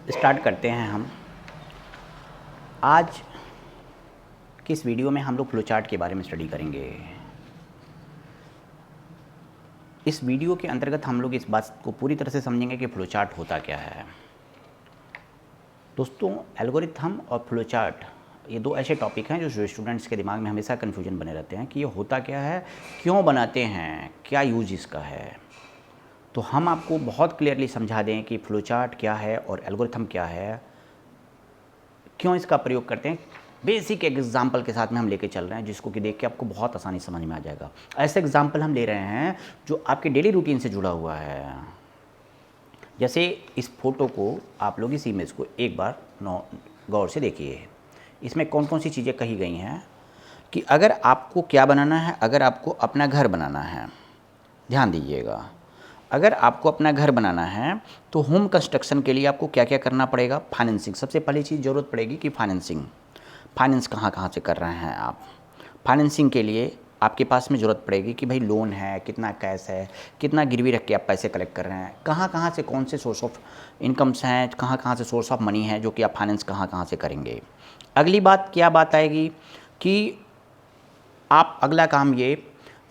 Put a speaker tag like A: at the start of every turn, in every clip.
A: Start करते हैं हम। आज की इस वीडियो में हम लोग फ्लो चार्ट के बारे में स्टडी करेंगे। इस वीडियो के अंतर्गत हम लोग इस बात को पूरी तरह से समझेंगे कि फ्लो चार्ट होता क्या है। दोस्तों, एल्गोरिथम और फ्लो चार्ट ये दो ऐसे टॉपिक हैं जो स्टूडेंट्स के दिमाग में हमेशा कन्फ्यूजन बने रहते हैं कि ये होता क्या है, क्यों बनाते हैं, क्या यूज इसका है। तो हम आपको बहुत क्लियरली समझा दें कि फ्लो चार्ट क्या है और एल्गोरिथम क्या है, क्यों इसका प्रयोग करते हैं। बेसिक एग्जाम्पल के साथ में हम लेके चल रहे हैं जिसको कि देख के आपको बहुत आसानी समझ में आ जाएगा। ऐसे एग्जाम्पल हम ले रहे हैं जो आपके डेली रूटीन से जुड़ा हुआ है। जैसे इस फोटो को आप लोग इस इमेज को एक बार गौर से देखिए। इसमें कौन कौन सी चीज़ें कही गई हैं कि अगर आपको क्या बनाना है, अगर आपको अपना घर बनाना है, ध्यान दीजिएगा, अगर आपको अपना घर बनाना है तो होम कंस्ट्रक्शन के लिए आपको क्या क्या करना पड़ेगा। फाइनेंसिंग सबसे पहली चीज़ ज़रूरत पड़ेगी कि फाइनेंस कहाँ कहाँ से कर रहे हैं आप। फाइनेंसिंग के लिए आपके पास में ज़रूरत पड़ेगी कि भाई लोन है, कितना कैश है, कितना गिरवी रख के आप पैसे कलेक्ट कर रहे हैं, कहाँ कहाँ से कौन से सोर्स ऑफ इनकम्स हैं, कहाँ कहाँ से सोर्स ऑफ मनी है जो कि आप फाइनेंस कहाँ कहाँ से करेंगे। अगली बात क्या बात आएगी कि आप अगला काम ये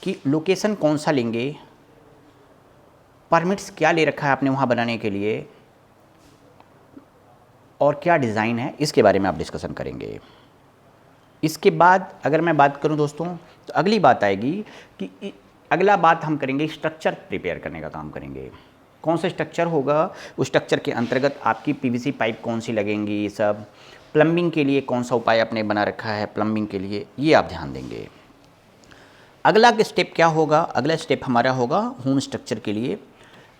A: कि लोकेशन कौन सा लेंगे, परमिट्स क्या ले रखा है आपने वहाँ बनाने के लिए, और क्या डिज़ाइन है, इसके बारे में आप डिस्कशन करेंगे। इसके बाद अगर मैं बात करूं दोस्तों तो अगली बात आएगी कि अगला बात हम करेंगे स्ट्रक्चर प्रिपेयर करने का काम करेंगे। कौन सा स्ट्रक्चर होगा, उस स्ट्रक्चर के अंतर्गत आपकी पीवीसी पाइप कौन सी लगेंगी, ये सब। प्लम्बिंग के लिए कौन सा उपाय आपने बना रखा है प्लम्बिंग के लिए, ये आप ध्यान देंगे। अगला स्टेप क्या होगा, अगला स्टेप हमारा होगा होम स्ट्रक्चर के लिए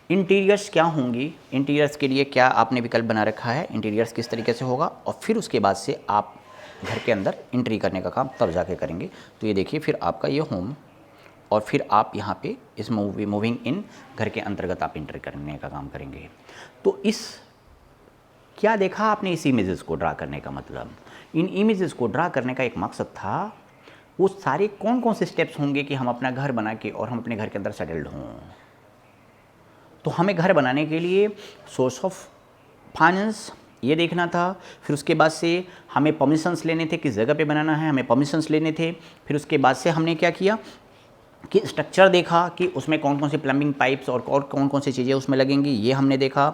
A: इंटीरियर्स क्या होंगी, इंटीरियर्स के लिए क्या आपने विकल्प बना रखा है, इंटीरियर्स किस तरीके से होगा, और फिर उसके बाद से आप घर के अंदर एंट्री करने का काम तब जाके करेंगे। तो ये देखिए फिर आपका ये होम, और फिर आप यहाँ पे इस मूविंग इन घर के अंतर्गत आप एंट्री करने का काम करेंगे। तो इस क्या देखा आपने इस इमेजेस को ड्रा करने का मतलब, इन इमेजेस को ड्रा करने का एक मकसद था वो सारे कौन कौन से स्टेप्स होंगे कि हम अपना घर बना के और हम अपने घर के अंदर सेटल्ड हों। तो हमें घर बनाने के लिए सोर्स ऑफ फाइनेंस ये देखना था, फिर उसके बाद से हमें परमिशंस लेने थे, किस जगह पे बनाना है हमें परमिशंस लेने थे। फिर उसके बाद से हमने क्या किया कि स्ट्रक्चर देखा कि उसमें कौन कौन से प्लम्बिंग पाइप्स और कौन कौन सी चीज़ें उसमें लगेंगी, ये हमने देखा।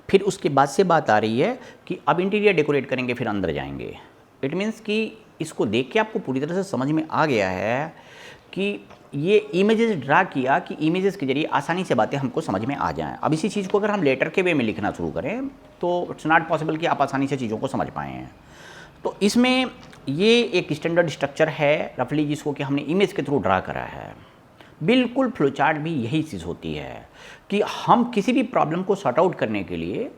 A: फिर उसके बाद से बात आ रही है कि अब इंटीरियर डेकोरेट करेंगे, फिर अंदर जाएंगे। इट मीन्स कि इसको देख के आपको पूरी तरह से समझ में आ गया है कि ये इमेजेस ड्रा किया कि इमेजेस के जरिए आसानी से बातें हमको समझ में आ जाएं। अब इसी चीज़ को अगर हम लेटर के वे में लिखना शुरू करें तो इट्स नॉट पॉसिबल कि आप आसानी से चीज़ों को समझ पाएँ। तो इसमें ये एक स्टैंडर्ड स्ट्रक्चर है रफली जिसको कि हमने इमेज के थ्रू ड्रा करा है। बिल्कुल फ्लो चार्ट भी यही चीज़ होती है कि हम किसी भी प्रॉब्लम को सॉर्ट आउट करने के लिए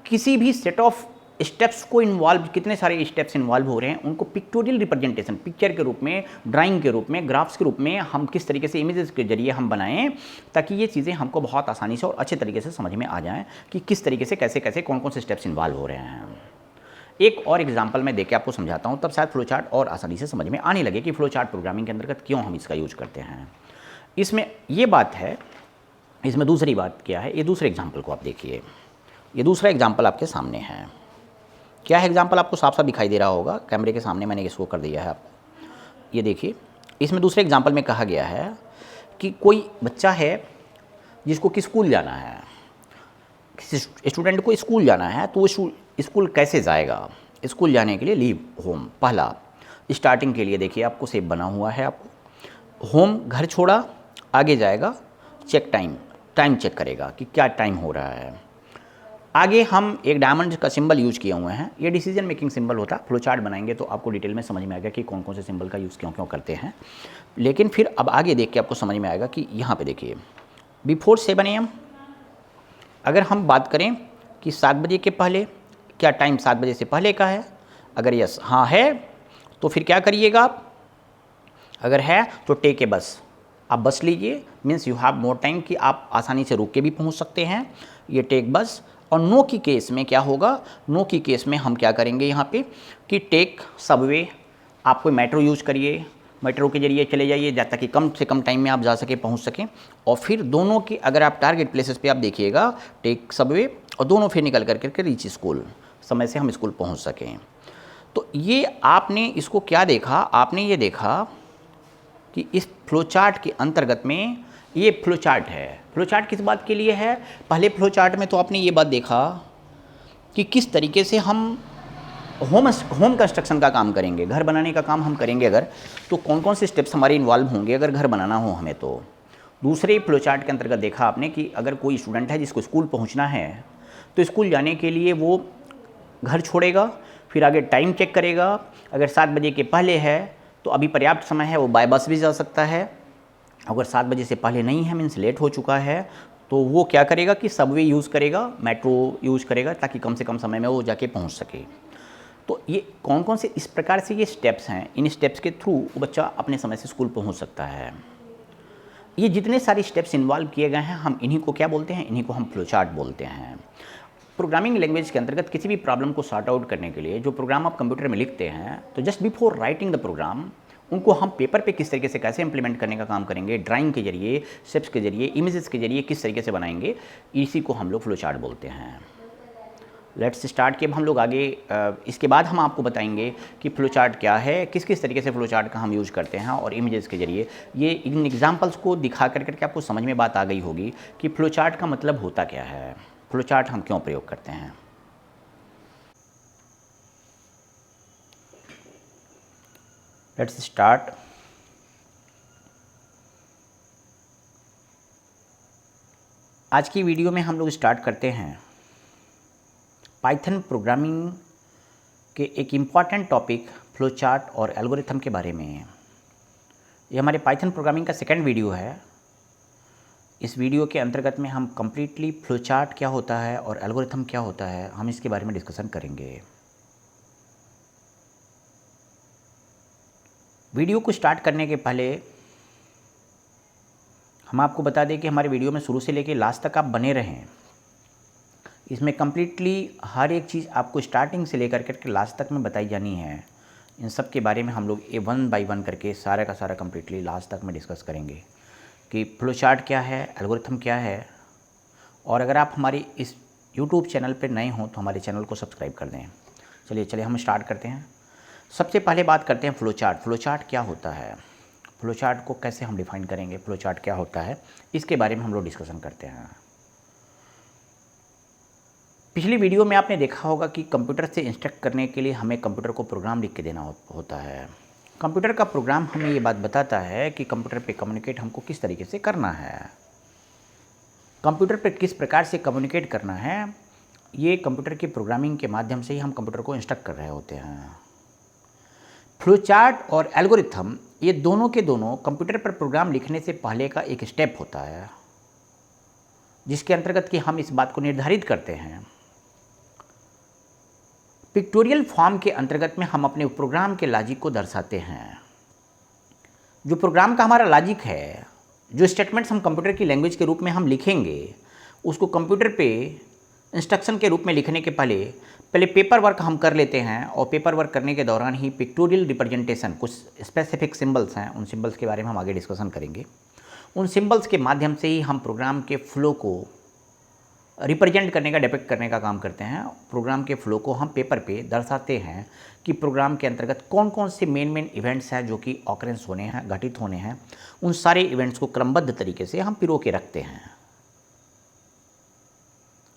A: किसी भी सेट ऑफ स्टेप्स को इन्वॉल्व, कितने सारे स्टेप्स इन्वॉल्व हो रहे हैं उनको पिक्टोरियल रिप्रेजेंटेशन, पिक्चर के रूप में, ड्राइंग के रूप में, ग्राफ्स के रूप में हम किस तरीके से इमेजेस के जरिए हम बनाएं ताकि ये चीज़ें हमको बहुत आसानी से और अच्छे तरीके से समझ में आ जाएं कि किस तरीके से कैसे कैसे कौन कौन से स्टेप्स इन्वॉल्व हो रहे हैं। एक और एग्जाम्पल मैं देके आपको समझाता हूँ, तब शायद फ्लो चार्ट और आसानी से समझ में आने लगे कि फ्लो चार्ट प्रोग्रामिंग के अंतर्गत क्यों हम इसका यूज करते हैं। इसमें ये बात है, इसमें दूसरी बात क्या है, ये दूसरे एग्जाम्पल को आप देखिए। ये दूसरा एग्जाम्पल आपके सामने है। क्या है एग्जाम्पल, आपको साफ साफ दिखाई दे रहा होगा कैमरे के सामने, मैंने इसको कर दिया है आपको। ये देखिए, इसमें दूसरे एग्जाम्पल में कहा गया है कि कोई बच्चा है जिसको कि स्कूल जाना है, किसी स्टूडेंट को स्कूल जाना है, तो वो स्कूल कैसे जाएगा। स्कूल जाने के लिए लीव होम, पहला स्टार्टिंग के लिए देखिए आपको सेव बना हुआ है। आपको होम घर छोड़ा, आगे जाएगा चेक टाइम चेक करेगा कि क्या टाइम हो रहा है। आगे हम एक डायमंड का सिंबल यूज किए हुए हैं, ये डिसीजन मेकिंग सिंबल होता है। फ्लो चार्ट बनाएंगे तो आपको डिटेल में समझ में आएगा कि कौन कौन से सिंबल का यूज़ क्यों क्यों करते हैं। लेकिन फिर अब आगे देख के आपको समझ में आएगा कि यहाँ पे देखिए बिफोर 7 AM, अगर हम बात करें कि 7 बजे के पहले, क्या टाइम 7 बजे से पहले का है, अगर यस हाँ है तो फिर क्या करिएगा आप, अगर है तो टेक ए बस, आप बस लीजिए। Means you have more time कि आप आसानी से रुक के भी पहुँच सकते हैं, ये टेक बस। और नो की केस में क्या होगा, नो की केस में हम क्या करेंगे यहाँ पे कि टेक सबवे, आप कोई मेट्रो यूज़ करिए, मेट्रो के जरिए चले जाइए ताकि कम से कम टाइम में आप जा सकें, पहुँच सकें। और फिर दोनों की अगर आप टारगेट प्लेसेस पे आप देखिएगा, टेक सबवे और दोनों फिर निकल करके रीच स्कूल, समय से हम स्कूल पहुंच सकें। तो ये आपने इसको क्या देखा, आपने ये देखा कि इस फ्लो चार्ट के अंतर्गत में ये फ्लो चार्ट है। फ्लो चार्ट किस बात के लिए है? पहले फ्लो चार्ट में तो आपने ये बात देखा कि किस तरीके से हम होम कंस्ट्रक्शन का काम करेंगे, घर बनाने का काम हम करेंगे अगर, तो कौन कौन से स्टेप्स हमारे इन्वॉल्व होंगे अगर घर बनाना हो हमें। तो दूसरे फ्लो चार्ट के अंतर्गत देखा आपने कि अगर कोई स्टूडेंट है जिसको स्कूल पहुंचना है, तो स्कूल जाने के लिए वो घर छोड़ेगा, फिर आगे टाइम चेक करेगा। अगर 7 बजे के पहले है तो अभी पर्याप्त समय है, वो बाय बस भी जा सकता है। अगर 7 बजे से पहले नहीं है, मीन्स लेट हो चुका है, तो वो क्या करेगा कि सबवे यूज़ करेगा, मेट्रो यूज़ करेगा, ताकि कम से कम समय में वो जाके पहुंच सके। तो ये कौन कौन से इस प्रकार से ये स्टेप्स हैं, इन स्टेप्स के थ्रू वो बच्चा अपने समय से स्कूल पहुंच सकता है। ये जितने सारे स्टेप्स इन्वॉल्व किए गए हैं, हम इन्हीं को क्या बोलते हैं? इन्हीं को हम फ्लो चार्ट बोलते हैं। प्रोग्रामिंग लैंग्वेज के अंतर्गत किसी भी प्रॉब्लम को सॉर्ट आउट करने के लिए जो प्रोग्राम आप कंप्यूटर में लिखते हैं, तो just before writing the program उनको हम पेपर पे किस तरीके से कैसे इंप्लीमेंट करने का काम करेंगे, ड्राइंग के जरिए, स्टेप्स के जरिए, इमेजेस के जरिए किस तरीके से बनाएंगे, इसी को हम लोग फ्लो चार्ट बोलते हैं। लेट्स स्टार्ट के अब हम लोग आगे इसके बाद हम आपको बताएंगे कि फ्लो चार्ट क्या है, किस किस तरीके से फ्लो चार्ट का हम यूज़ करते हैं, और इमेजेस के जरिए ये इन एग्जांपल्स को दिखा करके आपको समझ में बात आ गई होगी कि फ्लो चार्ट का मतलब होता क्या है, फ्लो चार्ट हम क्यों प्रयोग करते हैं। Let's start. आज की वीडियो में हम लोग स्टार्ट करते हैं पाइथन प्रोग्रामिंग के एक इम्पॉर्टेंट टॉपिक फ्लो चार्ट और एल्गोरिथम के बारे में। ये हमारे पाइथन प्रोग्रामिंग का सेकंड वीडियो है। इस वीडियो के अंतर्गत में हम कम्प्लीटली फ्लो चार्ट क्या होता है और एल्गोरिथम क्या होता है, हम इसके बारे में डिस्कशन करेंगे। वीडियो को स्टार्ट करने के पहले हम आपको बता दें कि हमारे वीडियो में शुरू से लेकर लास्ट तक आप बने रहें। इसमें कम्प्लीटली हर एक चीज़ आपको स्टार्टिंग से लेकर के लास्ट तक में बताई जानी है। इन सब के बारे में हम लोग वन बाय वन करके सारा का सारा कम्प्लीटली लास्ट तक में डिस्कस करेंगे कि फ्लो चार्ट क्या है, एल्गोरिथम क्या है। और अगर आप हमारी इस यूट्यूब चैनल पर नए हों तो हमारे चैनल को सब्सक्राइब कर दें। चलिए हम स्टार्ट करते हैं। सबसे पहले बात करते हैं फ्लो चार्ट। फ्लो चार्ट क्या होता है, फ्लो चार्ट को कैसे हम डिफ़ाइन करेंगे, फ्लो चार्ट क्या होता है, इसके बारे में हम लोग डिस्कशन करते हैं। पिछली वीडियो में आपने देखा होगा कि कंप्यूटर से इंस्ट्रक्ट करने के लिए हमें कंप्यूटर को प्रोग्राम लिख के देना होता है। कंप्यूटर का प्रोग्राम हमें ये बात बताता है कि कंप्यूटर पे कम्युनिकेट हमको किस तरीके से करना है, कंप्यूटर पे किस प्रकार से कम्युनिकेट करना है। ये कंप्यूटर की प्रोग्रामिंग के माध्यम से ही हम कंप्यूटर को इंस्ट्रक्ट कर रहे होते हैं। फ्लो चार्ट और एल्गोरिथम ये दोनों के दोनों कंप्यूटर पर प्रोग्राम लिखने से पहले का एक स्टेप होता है, जिसके अंतर्गत कि हम इस बात को निर्धारित करते हैं। पिक्टोरियल फॉर्म के अंतर्गत में हम अपने प्रोग्राम के लॉजिक को दर्शाते हैं। जो प्रोग्राम का हमारा लॉजिक है, जो स्टेटमेंट्स हम कंप्यूटर की लैंग्वेज के रूप में हम लिखेंगे, उसको कंप्यूटर पे इंस्ट्रक्शन के रूप में लिखने के पहले पेपर वर्क हम कर लेते हैं। और पेपर वर्क करने के दौरान ही पिक्टोरियल रिप्रेजेंटेशन, कुछ स्पेसिफिक सिंबल्स हैं, उन सिंबल्स के बारे में हम आगे डिस्कशन करेंगे। उन सिंबल्स के माध्यम से ही हम प्रोग्राम के फ्लो को रिप्रेजेंट करने का, डिपिक्ट करने का काम करते हैं। प्रोग्राम के फ्लो को हम पेपर पे दर्शाते हैं कि प्रोग्राम के अंतर्गत कौन कौन से मेन इवेंट्स हैं जो कि ऑकरेंस होने हैं, घटित होने हैं। उन सारे इवेंट्स को क्रमबद्ध तरीके से हम पिरो के रखते हैं।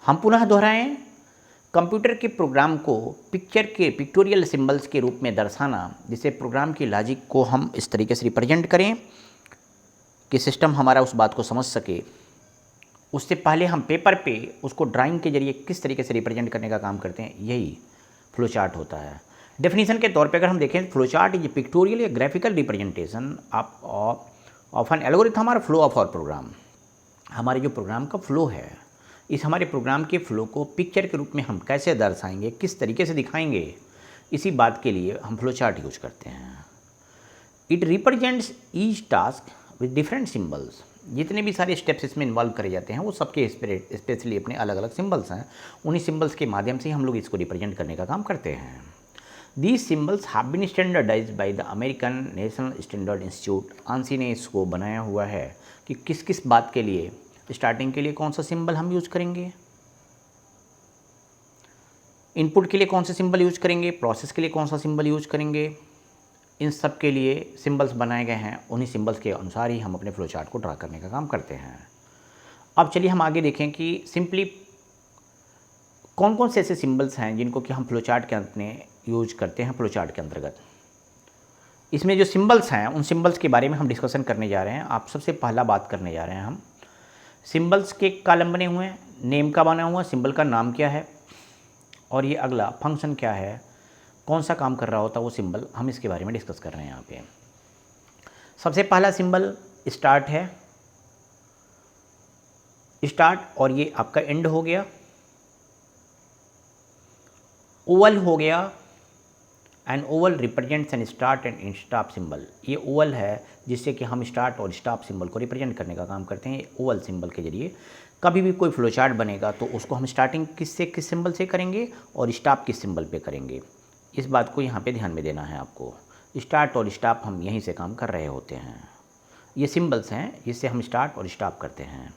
A: हम पुनः दोहराएं, कंप्यूटर के प्रोग्राम को पिक्चर के पिक्टोरियल सिंबल्स के रूप में दर्शाना, जिससे प्रोग्राम की लॉजिक को हम इस तरीके से रिप्रेजेंट करें कि सिस्टम हमारा उस बात को समझ सके। उससे पहले हम पेपर पे उसको ड्राइंग के जरिए किस तरीके से रिप्रेजेंट करने का काम करते हैं, यही फ्लो चार्ट होता है। डेफिनेशन के तौर पे अगर हम देखें, फ्लो चार्ट इज पिक्टोरियल या graphical representation of an algorithm और फ्लो ऑफ आवर प्रोग्राम। हमारे जो प्रोग्राम का फ्लो है, इस हमारे प्रोग्राम के फ्लो को पिक्चर के रूप में हम कैसे दर्शाएंगे, किस तरीके से दिखाएंगे, इसी बात के लिए हम फ्लो चार्ट यूज करते हैं। It represents each task with different symbols. जितने भी सारे स्टेप्स इसमें इन्वॉल्व करे जाते हैं वो सबके स्पेशली अपने अलग अलग सिंबल्स हैं। उन्हीं सिंबल्स के माध्यम से हम लोग इसको रिप्रेजेंट करने का काम करते हैं। These symbols have been standardised by the American National Standard Institute. ANSI ने इसको बनाया हुआ है कि किस किस बात के लिए, स्टार्टिंग के लिए कौन सा सिंबल हम यूज करेंगे, इनपुट के लिए कौन से सिंबल यूज करेंगे, प्रोसेस के लिए कौन सा सिंबल यूज करेंगे, इन सब के लिए सिंबल्स बनाए गए हैं, उन्हीं सिंबल्स के अनुसार ही हम अपने फ्लो चार्ट को ड्रा करने का काम करते हैं। अब चलिए हम आगे देखें कि सिंपली कौन कौन से ऐसे सिंबल्स हैं जिनको कि हम फ्लो चार्ट के अंत में यूज करते हैं फ्लो चार्ट के अंतर्गत। इसमें जो सिंबल्स हैं उन सिंबल्स के बारे में हम डिस्कशन करने जा रहे हैं। आप सबसे पहला बात करने जा रहे हैं हम सिंबल्स के कॉलम बने हुए हैं, नेम का बना हुआ, सिंबल का नाम क्या है, और ये अगला फंक्शन क्या है, कौन सा काम कर रहा होता है वो सिंबल, हम इसके बारे में डिस्कस कर रहे हैं यहाँ पे। सबसे पहला सिंबल स्टार्ट है, स्टार्ट, और ये आपका एंड हो गया। ओवल हो गया, and Oval represents an start and stop symbol. ये ओवल है जिससे कि हम स्टार्ट और स्टॉप सिंबल को रिप्रेजेंट करने का काम करते हैं। ओवल सिंबल के जरिए कभी भी कोई फ्लो चार्ट बनेगा तो उसको हम स्टार्टिंग किस सिंबल से करेंगे और स्टॉप किस सिंबल पे करेंगे, इस बात को यहाँ पे ध्यान में देना है आपको। स्टार्ट और स्टॉप हम यहीं से काम कर रहे होते हैं। ये सिंबल्स हैं जिससे हम स्टार्ट और स्टॉप करते हैं।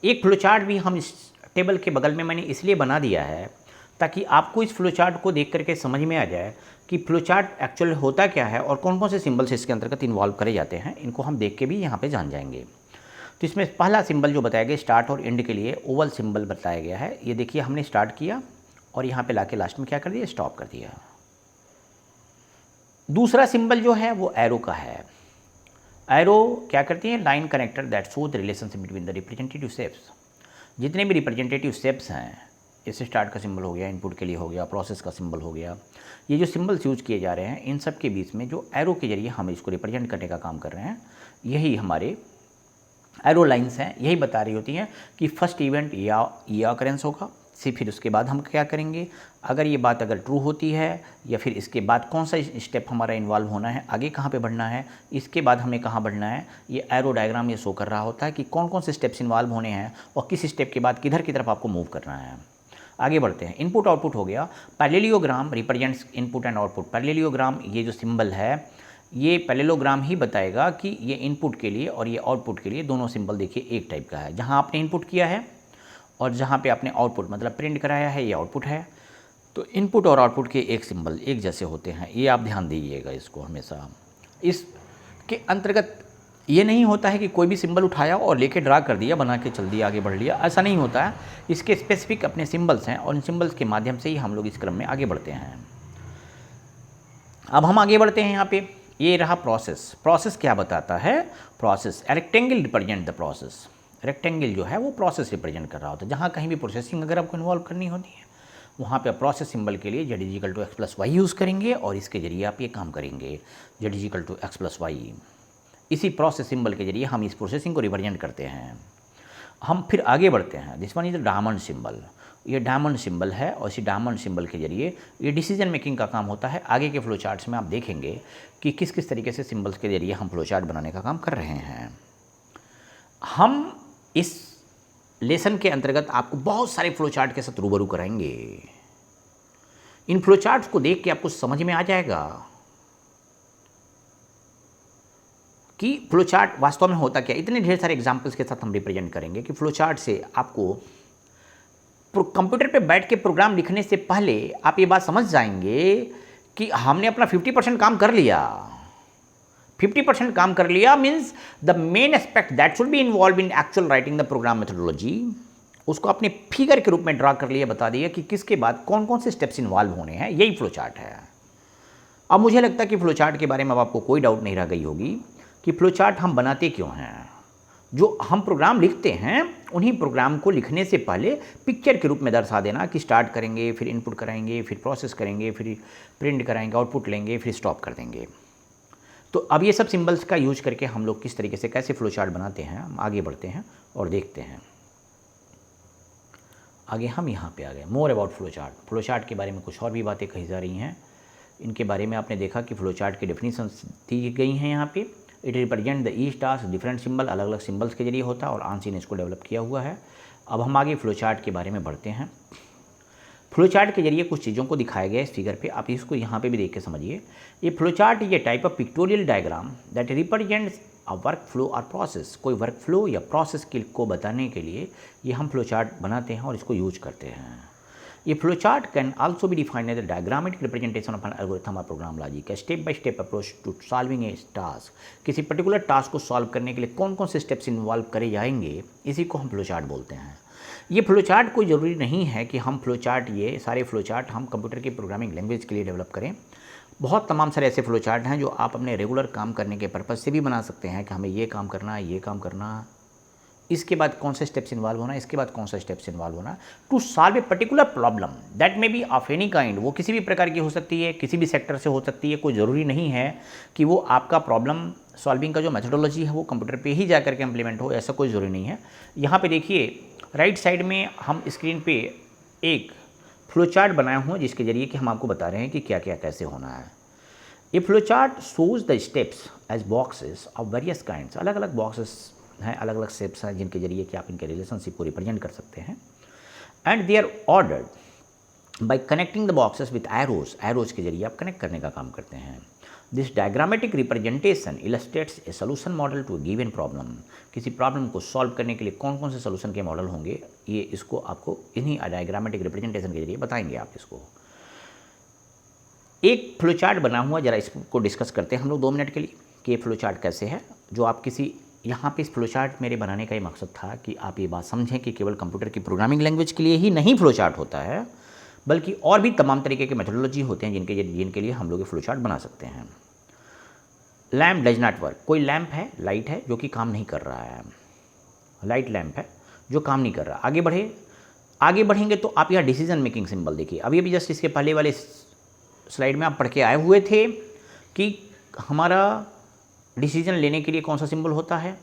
A: एक फ्लो चार्ट भी हम इस टेबल के बगल में मैंने इसलिए बना दिया है ताकि आपको इस फ्लो चार्ट को देख करके समझ में आ जाए कि फ्लो चार्ट एक्चुअल होता क्या है और कौन कौन से सिंबल्स इसके अंतर्गत इन्वॉल्व करे जाते हैं। इनको हम देख के भी यहाँ पे जान जाएंगे। तो इसमें पहला सिंबल जो बताया गया स्टार्ट और एंड के लिए ओवल सिंबल बताया गया है। ये देखिए हमने स्टार्ट किया और यहाँ पे लाके लास्ट में क्या कर दिया, स्टॉप कर दिया। दूसरा सिंबल जो है वो एरो का है। एरो क्या करती है, line connector that show the relationship between the representative steps. जितने भी रिप्रेजेंटेटिव स्टेप्स हैं, जैसे स्टार्ट का सिंबल हो गया, इनपुट के लिए हो गया, प्रोसेस का सिंबल हो गया, ये जो सिंबल्स यूज किए जा रहे हैं इन सब के बीच में जो एरो के जरिए हम इसको रिप्रेजेंट करने का काम कर रहे हैं, यही हमारे एरो लाइन्स हैं। यही बता रही होती हैं कि फर्स्ट इवेंट या ये ऑकरेंस होगा, फिर उसके बाद हम क्या करेंगे, अगर ये बात अगर ट्रू होती है या फिर इसके बाद कौन सा स्टेप हमारा इन्वॉल्व होना है, आगे कहाँ पे बढ़ना है, इसके बाद हमें कहाँ बढ़ना है। ये एरो डायग्राम ये शो कर रहा होता है कि कौन कौन से स्टेप्स इन्वॉल्व होने हैं और किस स्टेप के बाद किधर की तरफ आपको मूव करना है। आगे बढ़ते हैं। इनपुट आउटपुट हो गया। Parallelogram represents input and output. Parallelogram ये जो सिंबल है ये पैरेललोग्राम ही बताएगा कि ये इनपुट के लिए और ये आउटपुट के लिए दोनों सिंबल देखिए एक टाइप का है। जहाँ आपने इनपुट किया है और जहाँ पे आपने आउटपुट मतलब प्रिंट कराया है ये आउटपुट है। तो इनपुट और आउटपुट के एक सिंबल एक जैसे होते हैं, ये आप ध्यान दीजिएगा इसको हमेशा। इसके अंतर्गत ये नहीं होता है कि कोई भी सिंबल उठाया और लेके ड्रा कर दिया, बना के चल दिया, आगे बढ़ लिया, ऐसा नहीं होता है। इसके स्पेसिफिक अपने सिंबल्स हैं और इन सिंबल्स के माध्यम से ही हम लोग इस क्रम में आगे बढ़ते हैं। अब हम आगे बढ़ते हैं। यहाँ पे ये रहा प्रोसेस। प्रोसेस क्या बताता है, process rectangle represent the process. Rectangle जो है वो प्रोसेस रिप्रेजेंट कर रहा होता है। जहाँ कहीं भी प्रोसेसिंग अगर आपको इन्वॉल्व करनी होती है वहाँ पे प्रोसेस सिंबल के लिए Z=X+Y यूज़ करेंगे और इसके जरिए आप ये काम करेंगे Z=X+Y। इसी प्रोसेस सिंबल के जरिए हम इस प्रोसेसिंग को रिप्रेजेंट करते हैं। हम फिर आगे बढ़ते हैं। This one is the diamond symbol. ये डायमंड सिंबल है और इसी डायमंड सिंबल के जरिए ये डिसीजन मेकिंग का काम होता है। आगे के फ्लो चार्ट्स में आप देखेंगे कि किस किस तरीके से सिंबल्स के जरिए हम फ्लो चार्ट बनाने का काम कर रहे हैं। हम इस लेसन के अंतर्गत आपको बहुत सारे फ्लो चार्ट के साथ रूबरू कराएंगे। इन फ्लो चार्ट्स को देख के आपको समझ में आ जाएगा कि फ्लो चार्ट वास्तव में होता क्या। इतने ढेर सारे एग्जाम्पल्स के साथ हम रिप्रेजेंट करेंगे कि फ्लो चार्ट से आपको कंप्यूटर पे बैठ के प्रोग्राम लिखने से पहले आप ये बात समझ जाएंगे कि हमने अपना 50% काम कर लिया। 50% काम कर लिया means the main aspect that should be involve in actual writing the program methodology, उसको अपने फिगर के रूप में ड्रा कर लिया, बता दिया कि किसके बाद कौन कौन से स्टेप्स इन्वॉल्व होने हैं। यही फ्लो चार्ट है। अब मुझे लगता है कि फ्लो चार्ट के बारे में अब आपको कोई डाउट नहीं रह गई होगी कि फ्लो चार्ट हम बनाते क्यों हैं। जो हम प्रोग्राम लिखते हैं उन्हीं प्रोग्राम को लिखने से पहले पिक्चर के रूप में दर्शा देना कि स्टार्ट करेंगे, फिर इनपुट कराएंगे, फिर प्रोसेस करेंगे, फिर प्रिंट कराएंगे, आउटपुट लेंगे, फिर स्टॉप कर देंगे। तो अब ये सब सिंबल्स का यूज करके हम लोग किस तरीके से कैसे फ्लो चार्ट बनाते हैं, हम आगे बढ़ते हैं और देखते हैं। आगे हम यहाँ पे आ गए। More about flow chart. Flow chart के बारे में कुछ और भी बातें कही जा रही हैं। इनके बारे में आपने देखा कि फ्लो चार्ट की डेफिनेशंस दी गई हैं यहाँ पे। It represent the each task different symbol, अलग अलग सिंबल्स के जरिए होता है और आंसी ने इसको डेवलप किया हुआ है। अब हम आगे फ्लो चार्ट के बारे में बढ़ते हैं। फ्लो चार्ट के जरिए कुछ चीज़ों को दिखाया गया इस फिगर पे, आप इसको यहाँ पे भी देख के समझिए। ये फ्लो चार्ट ये type of pictorial diagram that represents a work flow और प्रोसेस। कोई वर्क फ्लो या प्रोसेस को बताने के लिए ये हम फ्लो चार्ट बनाते हैं और इसको यूज करते हैं। ये flow chart can also be defined as the diagrammatic representation of an algorithm और program logic, a step by step approach to solving a task. किसी पर्टिकुलर टास्क को सॉल्व करने के लिए कौन कौन से स्टेप्स इन्वॉल्व करे जाएंगे, इसी को हम फ्लो चार्ट बोलते हैं। ये फ्लो चार्ट कोई ज़रूरी नहीं है कि हम फ्लो चार्ट, ये सारे फ्लो चार्ट हम कंप्यूटर की प्रोग्रामिंग लैंग्वेज के लिए डेवलप करें। बहुत तमाम सारे ऐसे फ्लो चार्ट हैं जो आप अपने रेगुलर काम करने के पर्पज़ से भी बना सकते हैं कि हमें ये काम करना है, ये काम करना है, इसके बाद कौन से स्टेप्स इन्वॉल्व होना, इसके बाद कौन सा स्टेप्स इन्वॉल्व होना, to solve a particular problem that may be of any kind. वो किसी भी प्रकार की हो सकती है, किसी भी सेक्टर से हो सकती है। कोई ज़रूरी नहीं है कि वो आपका प्रॉब्लम सॉल्विंग का जो मेथोडोलॉजी है वो कंप्यूटर पे ही जा करके इम्प्लीमेंट हो, ऐसा कोई ज़रूरी नहीं है। यहाँ पे देखिए राइट साइड में हम स्क्रीन पे एक फ्लो चार्ट बनाया हुआ जिसके जरिए कि हम आपको बता रहे हैं कि क्या क्या कैसे होना है। ये flow chart shows the steps as boxes of various kinds. अलग अलग बॉक्सेस हैं, अलग अलग स्टेप्स हैं जिनके जरिए कि आप इनके रिलेशनशिप को रिप्रेजेंट कर सकते हैं। And they are ordered by connecting the boxes with arrows. Arrows के जरिए आप कनेक्ट करने का काम करते हैं। This diagrammatic representation illustrates a solution model to given problem. किसी प्रॉब्लम को सॉल्व करने के लिए कौन कौन से सोल्यूशन के मॉडल होंगे, ये इसको आपको इन्हीं डायग्रामेटिक रिप्रेजेंटेशन के जरिए बताएंगे आप इसको। एक फ्लो चार्ट बना हुआ, जरा इसको डिस्कस करते हैं हम लोग 2 मिनट के लिए कि ये फ्लो चार्ट कैसे है। जो आप किसी यहाँ पे इस फ्लो चार्ट मेरे बनाने का ये मकसद था कि आप ये बात समझें कि केवल कंप्यूटर की प्रोग्रामिंग लैंग्वेज के लिए ही नहीं फ्लो चार्ट होता है, बल्कि और भी तमाम तरीके के मेथोडोलॉजी होते हैं जिनके लिए हम लोग ये फ्लो चार्ट बना सकते हैं। Lamp does not work. कोई लैम्प है, लाइट है जो कि काम नहीं कर रहा है, लाइट लैम्प है जो काम नहीं कर रहा। आगे बढ़ेंगे तो आप यहाँ डिसीजन मेकिंग सिंबल देखिए। अभी जस्ट इसके पहले वाले स्लाइड में आप पढ़ के आए हुए थे कि हमारा डिसीजन लेने के लिए कौन सा सिंबल होता है,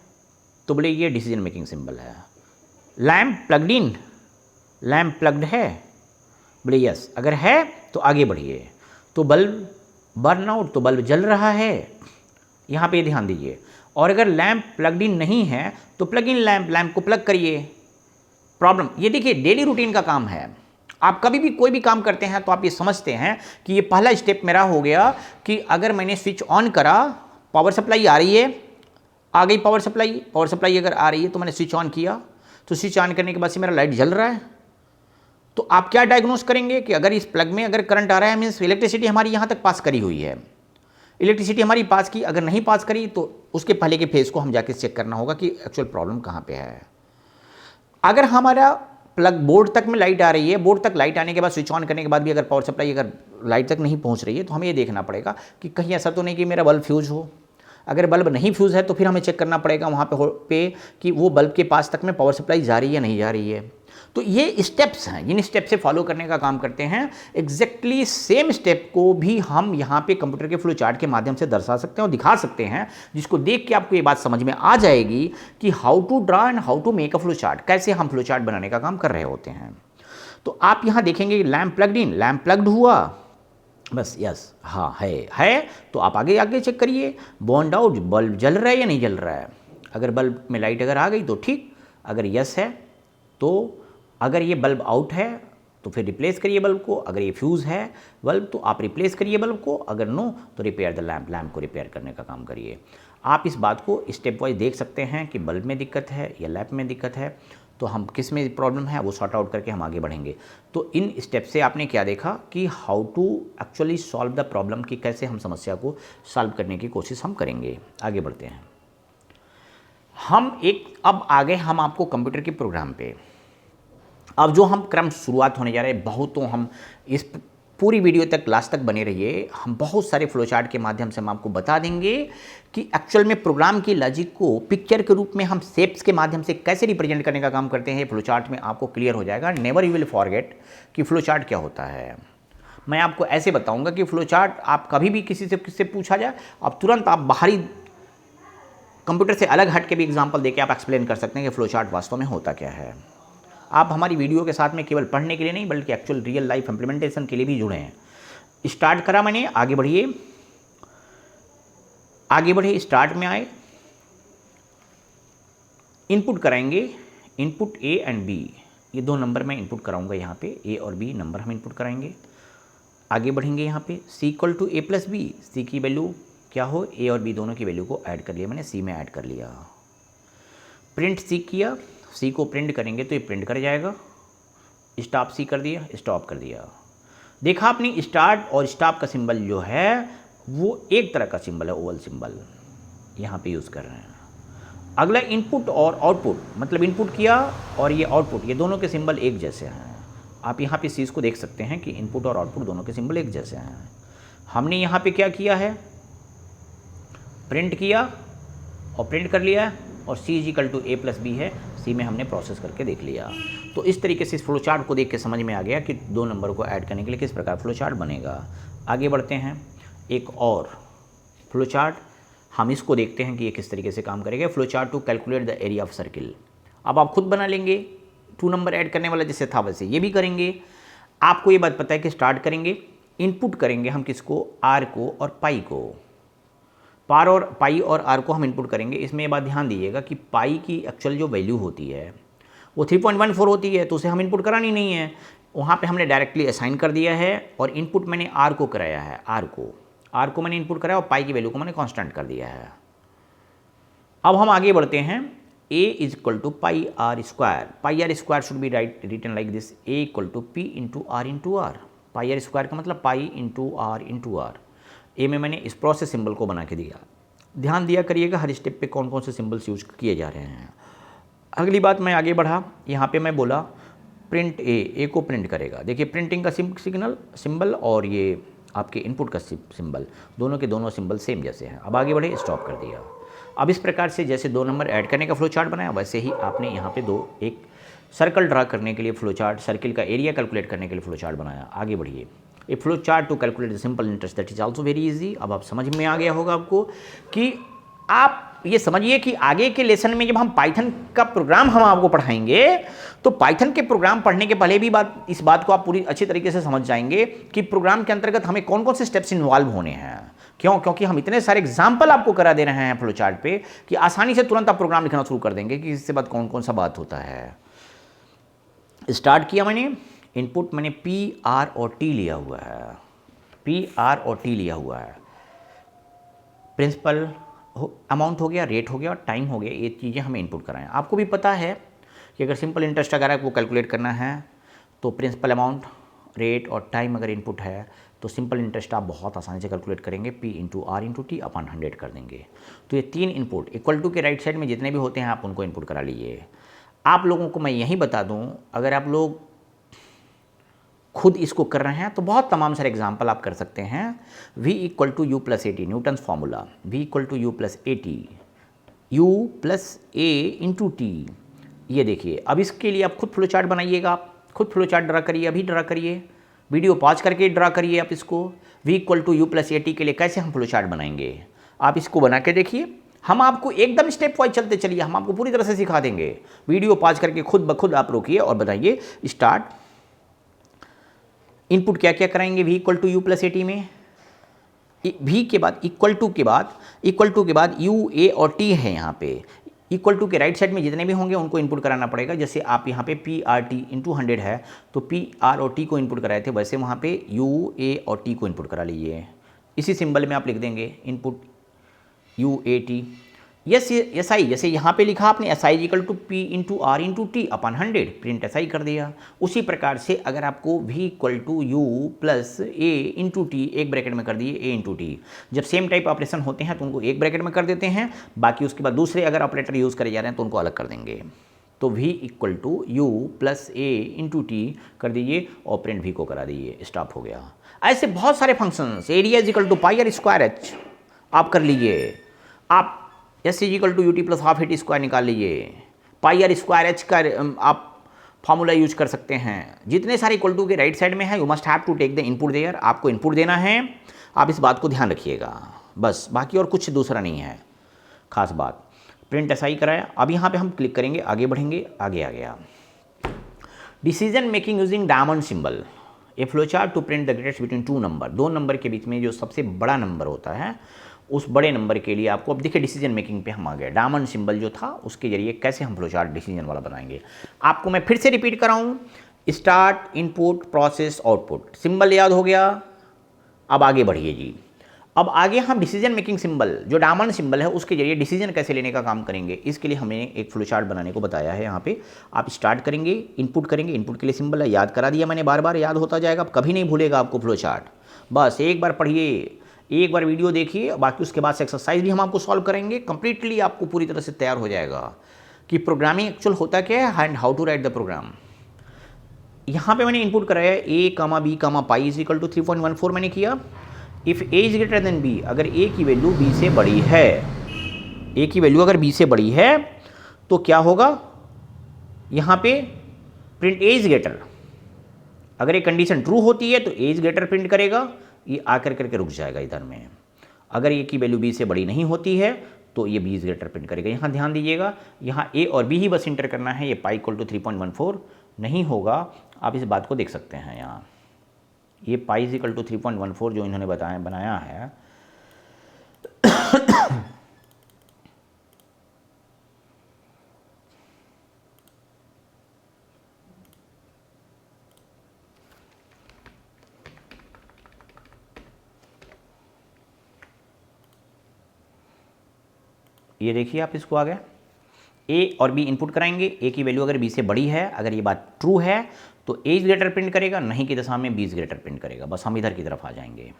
A: तो बोले ये डिसीजन मेकिंग सिंबल है। Lamp plugged in, lamp plugged है, बोले यस, अगर है तो आगे बढ़िए। तो बल्ब बर्न आउट, तो बल्ब जल रहा है, यहाँ पे ध्यान दीजिए। और अगर लैम्प प्लग्ड इन नहीं है तो प्लग इन लैम्प, लैम्प को प्लग करिए। प्रॉब्लम ये देखिए डेली रूटीन का काम है। आप कभी भी कोई भी काम करते हैं तो आप ये समझते हैं कि ये पहला स्टेप मेरा हो गया कि अगर मैंने स्विच ऑन करा, पावर सप्लाई आ रही है, आ गई पावर सप्लाई अगर आ रही है तो मैंने स्विच ऑन किया, तो स्विच ऑन करने के बाद से मेरा लाइट जल रहा है। तो आप क्या डायग्नोस करेंगे कि अगर इस प्लग में अगर करंट आ रहा है, मीन्स इलेक्ट्रिसिटी हमारी यहाँ तक पास करी हुई है। इलेक्ट्रिसिटी हमारी पास की, अगर नहीं पास करी तो उसके पहले के फेज को हम जाके चेक करना होगा कि एक्चुअल प्रॉब्लम कहाँ पे है। अगर हमारा प्लग बोर्ड तक में लाइट आ रही है, बोर्ड तक लाइट आने के बाद स्विच ऑन करने के बाद भी अगर पावर सप्लाई अगर लाइट तक नहीं पहुंच रही है, तो हमें ये देखना पड़ेगा कि कहीं ऐसा तो नहीं कि मेरा बल्ब फ्यूज़ हो। अगर बल्ब नहीं फ्यूज़ है तो फिर हमें चेक करना पड़ेगा वहाँ पे कि वो बल्ब के पास तक में पावर सप्लाई जा रही है नहीं जा रही है। तो ये स्टेप्स हैं, जिन स्टेप से फॉलो करने का काम करते हैं। एग्जैक्टली सेम स्टेप को भी हम यहाँ पे कंप्यूटर के फ्लो चार्ट के माध्यम से दर्शा सकते हैं और दिखा सकते हैं, जिसको देख के आपको ये बात समझ में आ जाएगी कि how to draw and how to make a flow chart, कैसे हम फ्लो चार्ट बनाने का काम कर रहे होते हैं। तो आप यहाँ देखेंगे lamp plugged in, lamp plugged हुआ, बस यस, हाँ है तो आप आगे चेक करिए। बॉन्ड आउट, बल्ब जल रहा है या नहीं जल रहा है। अगर बल्ब में लाइट अगर आ गई तो ठीक, अगर यस है तो, अगर ये बल्ब आउट है तो फिर रिप्लेस करिए बल्ब को। अगर ये फ्यूज़ है बल्ब तो आप रिप्लेस करिए बल्ब को। अगर नो तो रिपेयर द लैम्प, लैम्प को रिपेयर करने का काम करिए। आप इस बात को स्टेप वाइज देख सकते हैं कि बल्ब में दिक्कत है या लैम्प में दिक्कत है, तो हम किस में प्रॉब्लम है वो सॉर्ट आउट करके हम आगे बढ़ेंगे। तो इन स्टेप से आपने क्या देखा कि how to actually solve the problem, कि कैसे हम समस्या को सॉल्व करने की कोशिश हम करेंगे। आगे बढ़ते हैं अब आगे हम आपको कंप्यूटर के प्रोग्राम पे, अब जो हम क्रम शुरुआत होने जा रहे हैं, बहुतों हम इस पूरी वीडियो तक लास्ट तक बने रहिए। हम बहुत सारे फ्लो चार्ट के माध्यम से हम आपको बता देंगे कि एक्चुअल में प्रोग्राम की लॉजिक को पिक्चर के रूप में हम शेप्स के माध्यम से कैसे रिप्रेजेंट करने का काम करते हैं। फ्लो चार्ट में आपको क्लियर हो जाएगा। नेवर यू विल फॉरगेट कि फ्लो चार्ट क्या होता है। मैं आपको ऐसे बताऊंगा कि फ्लो चार्ट आप कभी भी किसी से पूछा जाए, अब तुरंत आप बाहरी कंप्यूटर से अलग हट के भी एग्जाम्पल देके आप एक्सप्लेन कर सकते हैं कि फ्लो चार्ट वास्तव में होता क्या है। आप हमारी वीडियो के साथ में केवल पढ़ने के लिए नहीं बल्कि एक्चुअल रियल लाइफ इम्प्लीमेंटेशन के लिए भी जुड़े हैं। स्टार्ट करा मैंने, आगे बढ़िए, स्टार्ट में आए, इनपुट कराएंगे, इनपुट ए एंड बी, ये 2 नंबर मैं इनपुट कराऊंगा। यहाँ पे ए और बी नंबर हम इनपुट कराएंगे। आगे बढ़ेंगे, यहाँ पे C equal to A plus B, C की वैल्यू क्या हो, ए और बी दोनों की वैल्यू को ऐड कर लिया मैंने, सी में ऐड कर लिया। प्रिंट सी किया, सी को प्रिंट करेंगे तो ये प्रिंट कर जाएगा। स्टॉप सी कर दिया, स्टॉप कर दिया। देखा आपने स्टार्ट और स्टॉप का सिंबल जो है वो एक तरह का सिंबल है, ओवल सिंबल यहाँ पे यूज़ कर रहे हैं। अगला इनपुट और आउटपुट, मतलब इनपुट किया और ये आउटपुट, ये दोनों के सिंबल एक जैसे हैं। आप यहाँ पे इस चीज़ को देख सकते हैं कि इनपुट और आउटपुट दोनों के सिंबल एक जैसे हैं। हमने यहाँ पे क्या किया है, प्रिंट किया और प्रिंट कर लिया और C = A + B है, C में हमने प्रोसेस करके देख लिया। तो इस तरीके से इस फ्लो चार्ट को देख के समझ में आ गया कि दो नंबर को ऐड करने के लिए किस प्रकार फ्लो चार्ट बनेगा। आगे बढ़ते हैं, एक और फ्लो चार्ट हम इसको देखते हैं कि ये किस तरीके से काम करेगा। Flow chart to calculate the area of circle. अब आप खुद बना लेंगे, 2 नंबर ऐड करने वाला जैसे था वैसे ये भी करेंगे। आपको ये बात पता है कि स्टार्ट करेंगे, इनपुट करेंगे हम किसको, R को और पाई को। पाई और R को हम इनपुट करेंगे। इसमें ये बात ध्यान दीजिएगा कि पाई की एक्चुअल जो वैल्यू होती है वो 3.14 होती है, तो उसे हम इनपुट करानी नहीं है, वहाँ पे हमने डायरेक्टली असाइन कर दिया है और इनपुट मैंने R को कराया है, R को मैंने इनपुट कराया और पाई की वैल्यू को मैंने कांस्टेंट कर दिया है। अब हम आगे बढ़ते हैं, A = πr²। πr² should be written like this, A = P × R πr² का मतलब पाई × R। ए में मैंने इस प्रोसेस सिंबल को बना के दिया। ध्यान दिया करिएगा हर स्टेप पे कौन कौन से सिंबल्स यूज किए जा रहे हैं। अगली बात मैं आगे बढ़ा, यहाँ पे मैं बोला प्रिंट ए को प्रिंट करेगा। देखिए प्रिंटिंग का सिंबल और ये आपके इनपुट का सिंबल, दोनों के दोनों सिंबल सेम जैसे हैं। अब आगे बढ़े, स्टॉप कर दिया। अब इस प्रकार से जैसे 2 नंबर ऐड करने का फ्लो चार्ट बनाया, वैसे ही आपने यहाँ पे एक सर्कल ड्रा करने के लिए फ्लो चार्ट, सर्किल का एरिया कैलकुलेट करने के लिए फ्लो चार्ट बनाया। आगे बढ़िए, a flow chart to calculate the simple interest, that is also very easy. अब आप समझ में आ गया होगा आपको कि आप ये समझिए कि आगे के लेसन में जब हम पाइथन का प्रोग्राम हम आपको पढ़ाएंगे तो पाइथन के प्रोग्राम पढ़ने के पहले भी इस बात को आप पूरी अच्छी तरीके से समझ जाएंगे कि प्रोग्राम के अंतर्गत हमें कौन कौन से स्टेप्स इन्वॉल्व होने हैं। क्योंकि हम इतने सारे एग्जाम्पल आपको करा दे रहे हैं फ्लो चार्ट पे कि आसानी से तुरंत आप प्रोग्राम लिखना शुरू कर देंगे कि इससे बाद कौन कौन सा बात होता है। स्टार्ट किया मैंने, इनपुट मैंने P, R और T लिया हुआ है, P, R और T लिया हुआ है। प्रिंसिपल अमाउंट हो गया, रेट हो गया और टाइम हो गया, ये चीज़ें हमें इनपुट कराएं। आपको भी पता है कि अगर सिंपल इंटरेस्ट अगर आपको कैलकुलेट करना है तो प्रिंसिपल अमाउंट, रेट और टाइम अगर इनपुट है तो सिंपल इंटरेस्ट आप बहुत आसानी से कैलकुलेट करेंगे, P × R × T / 100 कर देंगे। तो ये 3 इनपुट इक्वल टू के राइट साइड में जितने भी होते हैं आप उनको इनपुट करा लीजिए। आप लोगों को मैं यही बता दूं, अगर आप लोग खुद इसको कर रहे हैं तो बहुत तमाम सारे एग्जाम्पल आप कर सकते हैं। V = U + AT, Newton's formula, V = U + AT, U + A × T। ये देखिए, अब इसके लिए आप खुद फ्लो चार्ट बनाइएगा, आप खुद फ्लो चार्ट ड्रा करिए, अभी ड्रा करिए, वीडियो पॉज करके ड्रा करिए आप इसको। V = U + AT के लिए कैसे हम फ्लो चार्ट बनाएंगे आप इसको बना के देखिए। हम आपको एकदम स्टेप वाइज चलते चलिए, हम आपको पूरी तरह से सिखा देंगे। वीडियो पॉज करके खुद ब खुद आप रोकिए और बताइए। स्टार्ट, इनपुट क्या क्या कराएंगे V = U + AT में, V के बाद इक्वल टू के बाद U, A और T है। यहाँ पे इक्वल टू के राइट साइड में जितने भी होंगे उनको इनपुट कराना पड़ेगा। जैसे आप यहाँ पे P, R, T × 100 है तो P, R और T को इनपुट कराए थे, वैसे वहाँ पे U, A और T को इनपुट करा लीजिए। इसी सिंबल में आप लिख देंगे input U, A, T। SI, जैसे यहाँ पे लिखा आपने SI = P × R × T / 100, print SI कर दिया। उसी प्रकार से अगर आपको V = U + A × T, एक ब्रैकेट में कर दिए A × T। जब सेम टाइप ऑपरेशन होते हैं तो उनको एक ब्रैकेट में कर देते हैं, बाकी उसके बाद दूसरे अगर ऑपरेटर यूज़ करे जा रहे हैं तो उनको अलग कर देंगे। तो V = U + A × T कर दीजिए और प्रिंट V को करा दीजिए, स्टॉप हो गया। ऐसे बहुत सारे फंक्शंस, एरिया = πr² आप कर लीजिए। आप S = UT + ½ AT² निकाल लीजिए। πr² का आप फार्मूला यूज कर सकते हैं। जितने सारे इक्वल टू के राइट साइड में है, you must have to take the input there, आपको इनपुट देना है। आप इस बात को ध्यान रखिएगा, बस, बाकी और कुछ दूसरा नहीं है खास बात। प्रिंट SI कराया। अब यहाँ पे हम क्लिक करेंगे, आगे बढ़ेंगे, आगे आ गया decision making using diamond symbol, a flow chart to print the greatest between 2 number. 2 number के बीच में जो सबसे बड़ा नंबर होता है उस बड़े नंबर के लिए आपको, अब देखिए डिसीजन मेकिंग पे हम आ गए। डायमंड सिंबल जो था उसके जरिए कैसे हम फ्लो चार्ट डिसीजन वाला बनाएंगे, आपको मैं फिर से रिपीट कराऊं। Start, input, process, output, symbol याद हो गया। अब आगे बढ़िए जी। अब आगे हम डिसीजन मेकिंग सिंबल जो डायमंड सिंबल है उसके जरिए डिसीजन कैसे लेने का काम करेंगे, इसके लिए हमने एक फ्लो चार्ट बनाने को बताया है। यहाँ पे आप स्टार्ट करेंगे, इनपुट करेंगे, इनपुट के लिए सिंबल है, याद करा दिया मैंने, बार बार याद होता जाएगा, कभी नहीं भूलेगा आपको फ्लो चार्ट। बस एक बार पढ़िए, एक बार वीडियो देखिए, बाकी उसके बाद से एक्सरसाइज भी हम आपको सॉल्व करेंगे, कंप्लीटली आपको पूरी तरह से तैयार हो जाएगा कि प्रोग्रामिंग एक्चुअल होता क्या है and how to write the program. यहाँ पे मैंने इनपुट कराया a comma b comma pi is equal to 3.14 मैंने किया। If a is greater than b, अगर a की वैल्यू b से बड़ी है, a की वैल्यू अगर b से बड़ी है तो क्या होगा, यहाँ पे प्रिंट a इज ग्रेटर। अगर ये कंडीशन ट्रू होती है तो a इज ग्रेटर प्रिंट करेगा, ये आकर करके रुक जाएगा इधर में। अगर a की वैल्यू b से बड़ी नहीं होती है तो ये b इज ग्रेटर प्रिंट करेगा। यहाँ ध्यान दीजिएगा, यहाँ a और b ही बस इंटर करना है, ये पाई इक्वल टू 3.14 नहीं होगा, आप इस बात को देख सकते हैं। यहाँ ये पाई इज इक्वल टू 3.14 जो इन्होंने बनाया है ये देखिए आप इसको आ गया, ए और बी इनपुट कराएंगे, ए की वैल्यू अगर बी से बड़ी है, अगर ये बात ट्रू है तो ए इज ग्रेटर प्रिंट करेगा, नहीं की दशा में बी इज ग्रेटर प्रिंट करेगा। बस हम इधर की तरफ आ जाएंगे।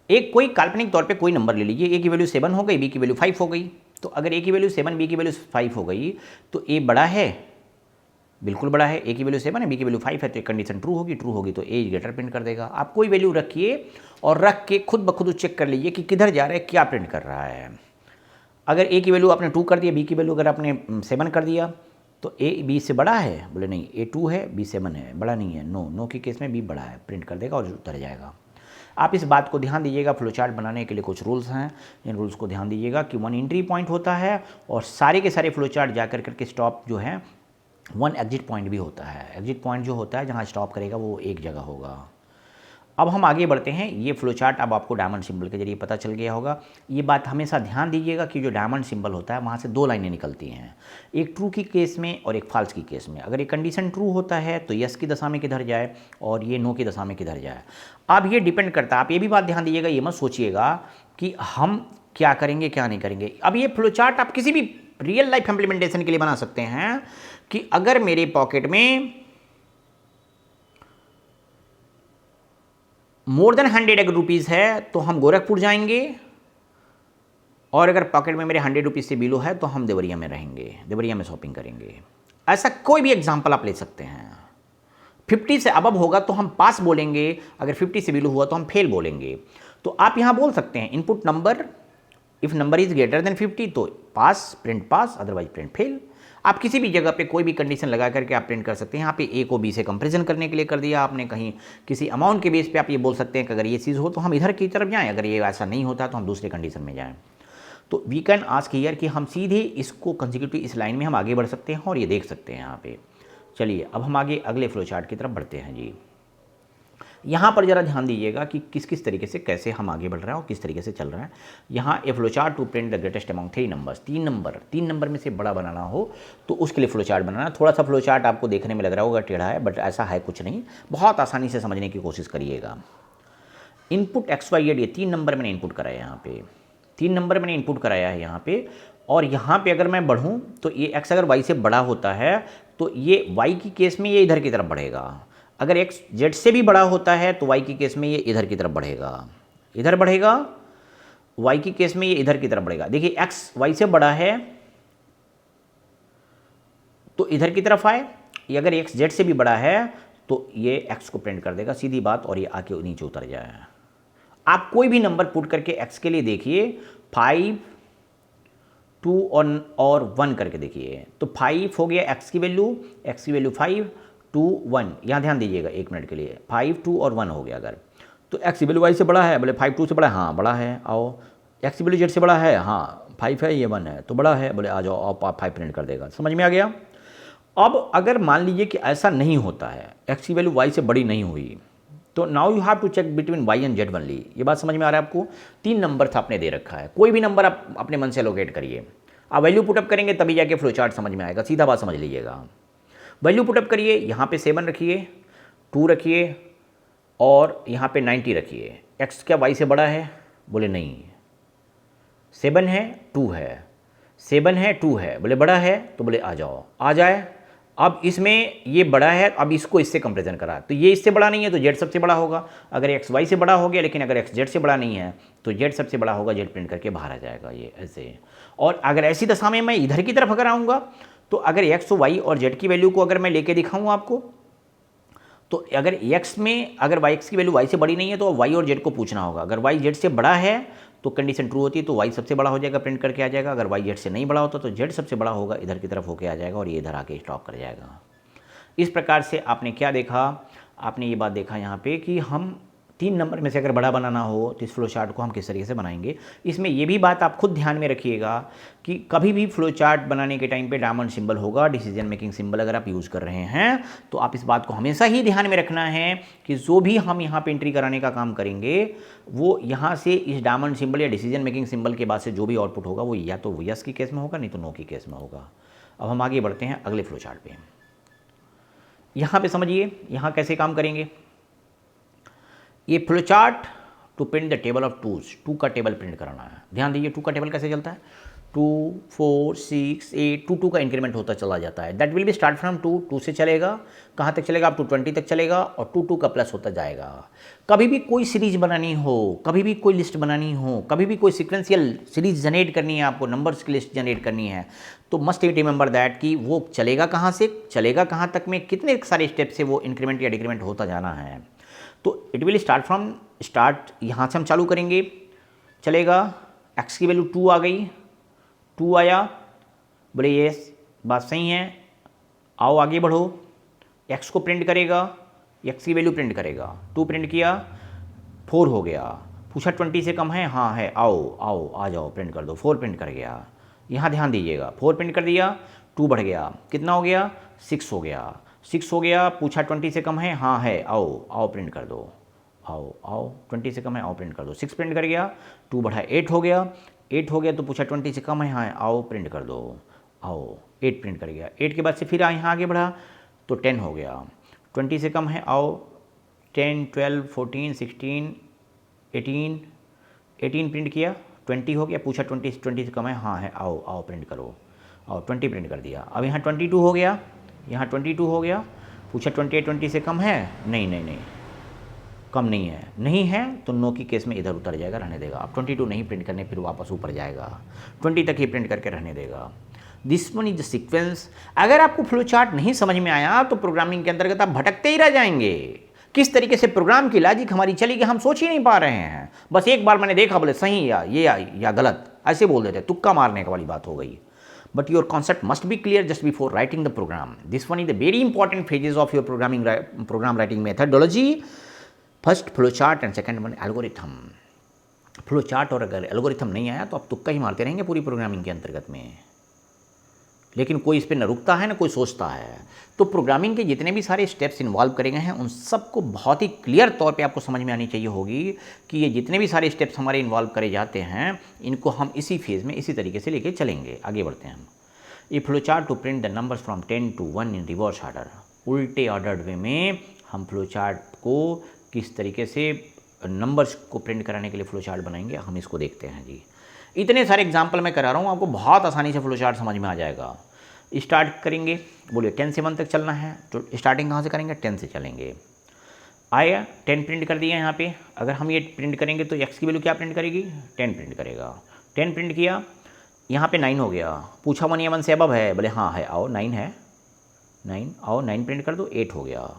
A: एक कोई काल्पनिक तौर पे कोई नंबर ले लीजिए, ए की वैल्यू 7 हो गई, बी की वैल्यू 5 हो गई, तो अगर ए की वैल्यू 7 बी की वैल्यू 5 हो गई तो ए बड़ा है, बिल्कुल बड़ा है, ए की वैल्यू 7 है बी की वैल्यू 5 है, तो एक कंडीशन ट्रू होगी तो ए इज ग्रेटर प्रिंट कर देगा। आप कोई वैल्यू रखिए और रख के खुद ब खुद चेक कर लीजिए कि किधर जा रहा है, क्या प्रिंट कर रहा है। अगर ए की वैल्यू आपने 2 कर दिया, बी की वैल्यू अगर आपने 7 कर दिया तो ए बी से बड़ा है, बोले नहीं ए 2 है बी 7 है, बड़ा नहीं है, नो के केस में बी बड़ा है, प्रिंट कर देगा और उतर जाएगा। आप इस बात को ध्यान दीजिएगा, फ्लो चार्ट बनाने के लिए कुछ रूल्स हैं, इन रूल्स को ध्यान दीजिएगा कि 1 एंट्री पॉइंट होता है और सारे के सारे फ्लो चार्ट जा करके स्टॉप जो है 1 एग्जिट पॉइंट भी होता है। एग्जिट पॉइंट जो होता है जहाँ स्टॉप करेगा वो एक जगह होगा। अब हम आगे बढ़ते हैं, ये फ्लो चार्ट अब आपको डायमंड सिंबल के जरिए पता चल गया होगा। ये बात हमेशा ध्यान दीजिएगा कि जो डायमंड सिंबल होता है वहाँ से 2 लाइनें निकलती हैं, एक ट्रू की केस में और एक फॉल्स की केस में। अगर ये कंडीशन ट्रू होता है तो यस की दशा में किधर जाए और ये नो की दशा में किधर जाए। अब ये डिपेंड करता है, आप ये भी बात ध्यान दीजिएगा, ये मत सोचिएगा कि हम क्या करेंगे क्या नहीं करेंगे। अब ये फ्लो चार्ट आप किसी भी रियल लाइफ इम्प्लीमेंटेशन के लिए बना सकते हैं कि अगर मेरे पॉकेट में मोर देन 100 रुपीज़ है तो हम गोरखपुर जाएंगे, और अगर पॉकेट में मेरे 100 रुपीज़ से बिलो है तो हम देवरिया में रहेंगे, देवरिया में शॉपिंग करेंगे। ऐसा कोई भी एग्जांपल आप ले सकते हैं। 50 से अबव होगा तो हम पास बोलेंगे, अगर 50 से बिलो हुआ तो हम फेल बोलेंगे। तो आप यहाँ बोल सकते हैं input number, if number is greater then 50 तो पास, प्रिंट पास, अदरवाइज प्रिंट फेल। आप किसी भी जगह पे कोई भी कंडीशन लगा करके आप प्रिंट कर सकते हैं। यहाँ पे ए को बी से कंपैरिजन करने के लिए कर दिया आपने, कहीं किसी अमाउंट के बेस पे आप ये बोल सकते हैं कि अगर ये चीज़ हो तो हम इधर की तरफ जाएं, अगर ये ऐसा नहीं होता तो हम दूसरे कंडीशन में जाएं। तो वी कैन आस्क हियर कि हम सीधे इसको कंसेक्यूटिव इस लाइन में हम आगे बढ़ सकते हैं और ये देख सकते हैं यहाँ पे। चलिए अब हम आगे अगले फ्लो चार्ट की तरफ बढ़ते हैं जी। यहाँ पर ज़रा ध्यान दीजिएगा कि किस किस तरीके से कैसे हम आगे बढ़ रहे हैं और किस तरीके से चल रहे हैं। यहाँ a flow chart to print the greatest among 3 numbers, 3 number में से बड़ा बनाना हो तो उसके लिए फ्लो चार्ट बनाना। थोड़ा सा फ्लो चार्ट आपको देखने में लग रहा होगा टेढ़ा है, बट ऐसा है कुछ नहीं, बहुत आसानी से समझने की कोशिश करिएगा। इनपुट एक्स वाई जेड, ये 3 नंबर मैंने इनपुट कराया है यहाँ पे, 3 नंबर मैंने इनपुट कराया है यहाँ पे। और यहाँ पे अगर मैं बढ़ूँ तो ये एक्स अगर वाई से बड़ा होता है तो ये वाई की केस में ये इधर की तरफ बढ़ेगा, अगर एक्स जेड से भी बड़ा होता है तो वाई की केस में ये इधर की तरफ बढ़ेगा, इधर बढ़ेगा, वाई की केस में ये इधर की तरफ बढ़ेगा। देखिए एक्स वाई से बड़ा है तो इधर की तरफ आए, ये अगर एक्स जेड से भी बड़ा है तो ये एक्स को प्रिंट कर देगा, सीधी बात, और ये आके नीचे उतर जाए। आप कोई भी नंबर पुट करके एक्स के लिए देखिए, 5, 2 और 1 करके देखिए, तो 5 हो गया एक्स की वैल्यू 5, 2, 1, यहाँ ध्यान दीजिएगा 1 मिनट के लिए, 5, 2 और 1 हो गया। अगर तो एक्स की वैल्यू वाई से बड़ा है, बोले 5, 2 से बड़ा है, हाँ बड़ा है, आओ। एक्स की वैल्यू जेड से बड़ा है, हाँ 5 है, ये 1 है तो बड़ा है, बोले आ जाओ, आप 5 प्रिंट कर देगा। समझ में आ गया। अब अगर मान लीजिए कि ऐसा नहीं होता है, एक्स की वैल्यू वाई से बड़ी नहीं हुई, तो now you have to check between Y and Z only. ये बात समझ में आ रहा है आपको। 3 नंबर था आपने दे रखा है, कोई भी नंबर आप अपने मन से लोकेट करिए, आप वैल्यू पुटअप करेंगे तभी जाके फ्लो चार्ट समझ में आएगा, सीधा बात समझ लीजिएगा। वैल्यू पुटअप करिए, यहाँ पे 7 रखिए, 2 रखिए और यहाँ पे 90 रखिए। एक्स क्या वाई से बड़ा है, बोले नहीं, 7 है 2 है, 7 है 2 है, बोले बड़ा है, तो बोले आ जाओ, आ जाए। अब इसमें ये बड़ा है, अब इसको इससे कंपेरिजन करा, तो ये इससे बड़ा नहीं है तो जेड सबसे बड़ा होगा। अगर एक्स वाई से बड़ा हो गया, लेकिन अगर एक्स जेड से बड़ा नहीं है तो जेड सबसे बड़ा होगा, जेड प्रिंट करके बाहर आ जाएगा ये ऐसे। और अगर ऐसी दशा में मैं इधर की तरफ अगर आऊँगा, तो अगर एक्स वाई और जेड की वैल्यू को अगर मैं लेके दिखाऊँ आपको, तो अगर x में अगर x की वैल्यू y से बड़ी नहीं है तो y और z को पूछना होगा। अगर y z से बड़ा है तो कंडीशन ट्रू होती है, तो y सबसे बड़ा हो जाएगा, प्रिंट करके आ जाएगा। अगर y z से नहीं बड़ा होता तो z सबसे बड़ा होगा, इधर की तरफ होके आ जाएगा और ये इधर आके स्टॉप कर जाएगा। इस प्रकार से आपने क्या देखा, आपने ये बात देखा यहाँ पे कि हम 3 नंबर में से अगर बड़ा बनाना हो तो इस फ्लो चार्ट को हम किस तरीके से बनाएंगे। इसमें ये भी बात आप खुद ध्यान में रखिएगा कि कभी भी फ्लो चार्ट बनाने के टाइम पे डायमंड सिंबल होगा, डिसीजन मेकिंग सिंबल अगर आप यूज़ कर रहे हैं तो आप इस बात को हमेशा ही ध्यान में रखना है कि जो भी हम यहाँ पे एंट्री कराने का काम करेंगे वो यहाँ से इस डायमंड सिंबल या डिसीजन मेकिंग सिंबल के बाद से जो भी आउटपुट होगा वो या तो यस की केस में होगा, नहीं तो नो की केस में होगा। अब हम आगे बढ़ते हैं अगले फ्लो चार्ट पे। यहाँ पे समझिए यहाँ कैसे काम करेंगे। ये flow chart to print the table of twos, 2 का टेबल प्रिंट कराना है। ध्यान दीजिए 2 का टेबल कैसे चलता है, 2 4 6 8 2 का इंक्रीमेंट होता चला जाता है। That will B start from 2 से चलेगा, कहाँ तक चलेगा, अप टू 20 तक चलेगा और 2 का प्लस होता जाएगा। कभी भी कोई सीरीज बनानी हो, कभी भी कोई लिस्ट बनानी हो, कभी भी कोई सिक्वेंशियल सीरीज जनरेट करनी है, आपको नंबर्स की लिस्ट जनरेट करनी है, तो मस्ट रिमेंबर दैट कि वो चलेगा कहाँ से, चलेगा कहाँ तक में, कितने सारे स्टेप से वो इंक्रीमेंट या डिक्रीमेंट होता जाना है। तो इट विल स्टार्ट यहाँ से हम चालू करेंगे, चलेगा, x की वैल्यू 2 आ गई, 2 आया, बोले ये बात सही है, आओ आगे बढ़ो, x को प्रिंट करेगा, x की वैल्यू प्रिंट करेगा, 2 प्रिंट किया, 4 हो गया, पूछा 20 से कम है, हाँ है, आओ आओ आ जाओ प्रिंट कर दो, 4 प्रिंट कर गया। यहाँ ध्यान दीजिएगा 4 प्रिंट कर दिया, 2 बढ़ गया, कितना हो गया, 6 हो गया, 6 हो गया, पूछा 20 से कम है, हाँ है, आओ आओ प्रिंट कर दो, आओ आओ 20 से कम है, आओ प्रिंट कर दो, 6 प्रिंट कर गया, 2 बढ़ा 8 हो गया, 8 हो गया तो पूछा 20 से कम है, हाँ आओ प्रिंट कर दो, आओ 8 प्रिंट कर गया, 8 के बाद से फिर यहाँ आगे बढ़ा तो 10 हो गया, 20 से कम है, आओ 10 12 14 16 18 प्रिंट किया, 20 हो गया, पूछा 20 से कम है, हाँ है, आओ आओ प्रिंट करो, आओ 20 प्रिंट कर दिया। अब यहाँ 22 हो गया, यहाँ 22 हो गया, पूछा 20 से कम है, नहीं नहीं नहीं कम नहीं है, नहीं है तो नो की केस में इधर उतर जाएगा, रहने देगा। अब 22 नहीं प्रिंट करने, फिर वापस ऊपर जाएगा, 20 तक ही प्रिंट करके रहने देगा। This one is the sequence. अगर आपको फ्लो चार्ट नहीं समझ में आया तो प्रोग्रामिंग के अंतर्गत आप भटकते ही रह जाएंगे। किस तरीके से प्रोग्राम की लॉजिक हमारी चलेगी हम सोच ही नहीं पा रहे हैं। बस एक बार मैंने देखा, बोले सही या गलत ऐसे बोल देते, तुक्का मारने वाली बात हो गई। But your concept must be clear just before writing the program. This one is the very important phases of your program writing methodology. First flow chart and second one algorithm. Flow chart और अगर algorithm नहीं आया तो आप तुक्का ही मारते रहेंगे पूरी प्रोग्रामिंग के अंतर्गत में, लेकिन कोई इस पर न रुकता है न कोई सोचता है। तो प्रोग्रामिंग के जितने भी सारे स्टेप्स इन्वॉल्व करे गए हैं उन सबको बहुत ही क्लियर तौर पे आपको समझ में आनी चाहिए होगी कि ये जितने भी सारे स्टेप्स हमारे इन्वॉल्व करे जाते हैं इनको हम इसी फेज़ में इसी तरीके से लेके चलेंगे। आगे बढ़ते हैं हम। ये flow chart to print the numbers from 10 to 1 in reverse order. उल्टे ऑर्डर्ड वे में हम फ्लो चार्ट को किस तरीके से नंबर्स को प्रिंट कराने के लिए फ्लो चार्ट बनाएंगे, हम इसको देखते हैं जी। इतने सारे एग्जाम्पल मैं करा रहा हूँ, आपको बहुत आसानी से फ्लो चार्ट समझ में आ जाएगा। स्टार्ट करेंगे, बोलिए 10 से 1 तक चलना है तो स्टार्टिंग कहाँ से करेंगे, 10 से चलेंगे। आया 10 प्रिंट कर दिया यहाँ पे। अगर हम ये प्रिंट करेंगे तो x की वैल्यू क्या प्रिंट करेगी, 10 प्रिंट करेगा। 10 प्रिंट किया, यहाँ पे 9 हो गया, पूछा 1 या 1 से अबव है, बोले हाँ है, आओ 9 है, 9 आओ 9 प्रिंट कर दो, 8 हो गया,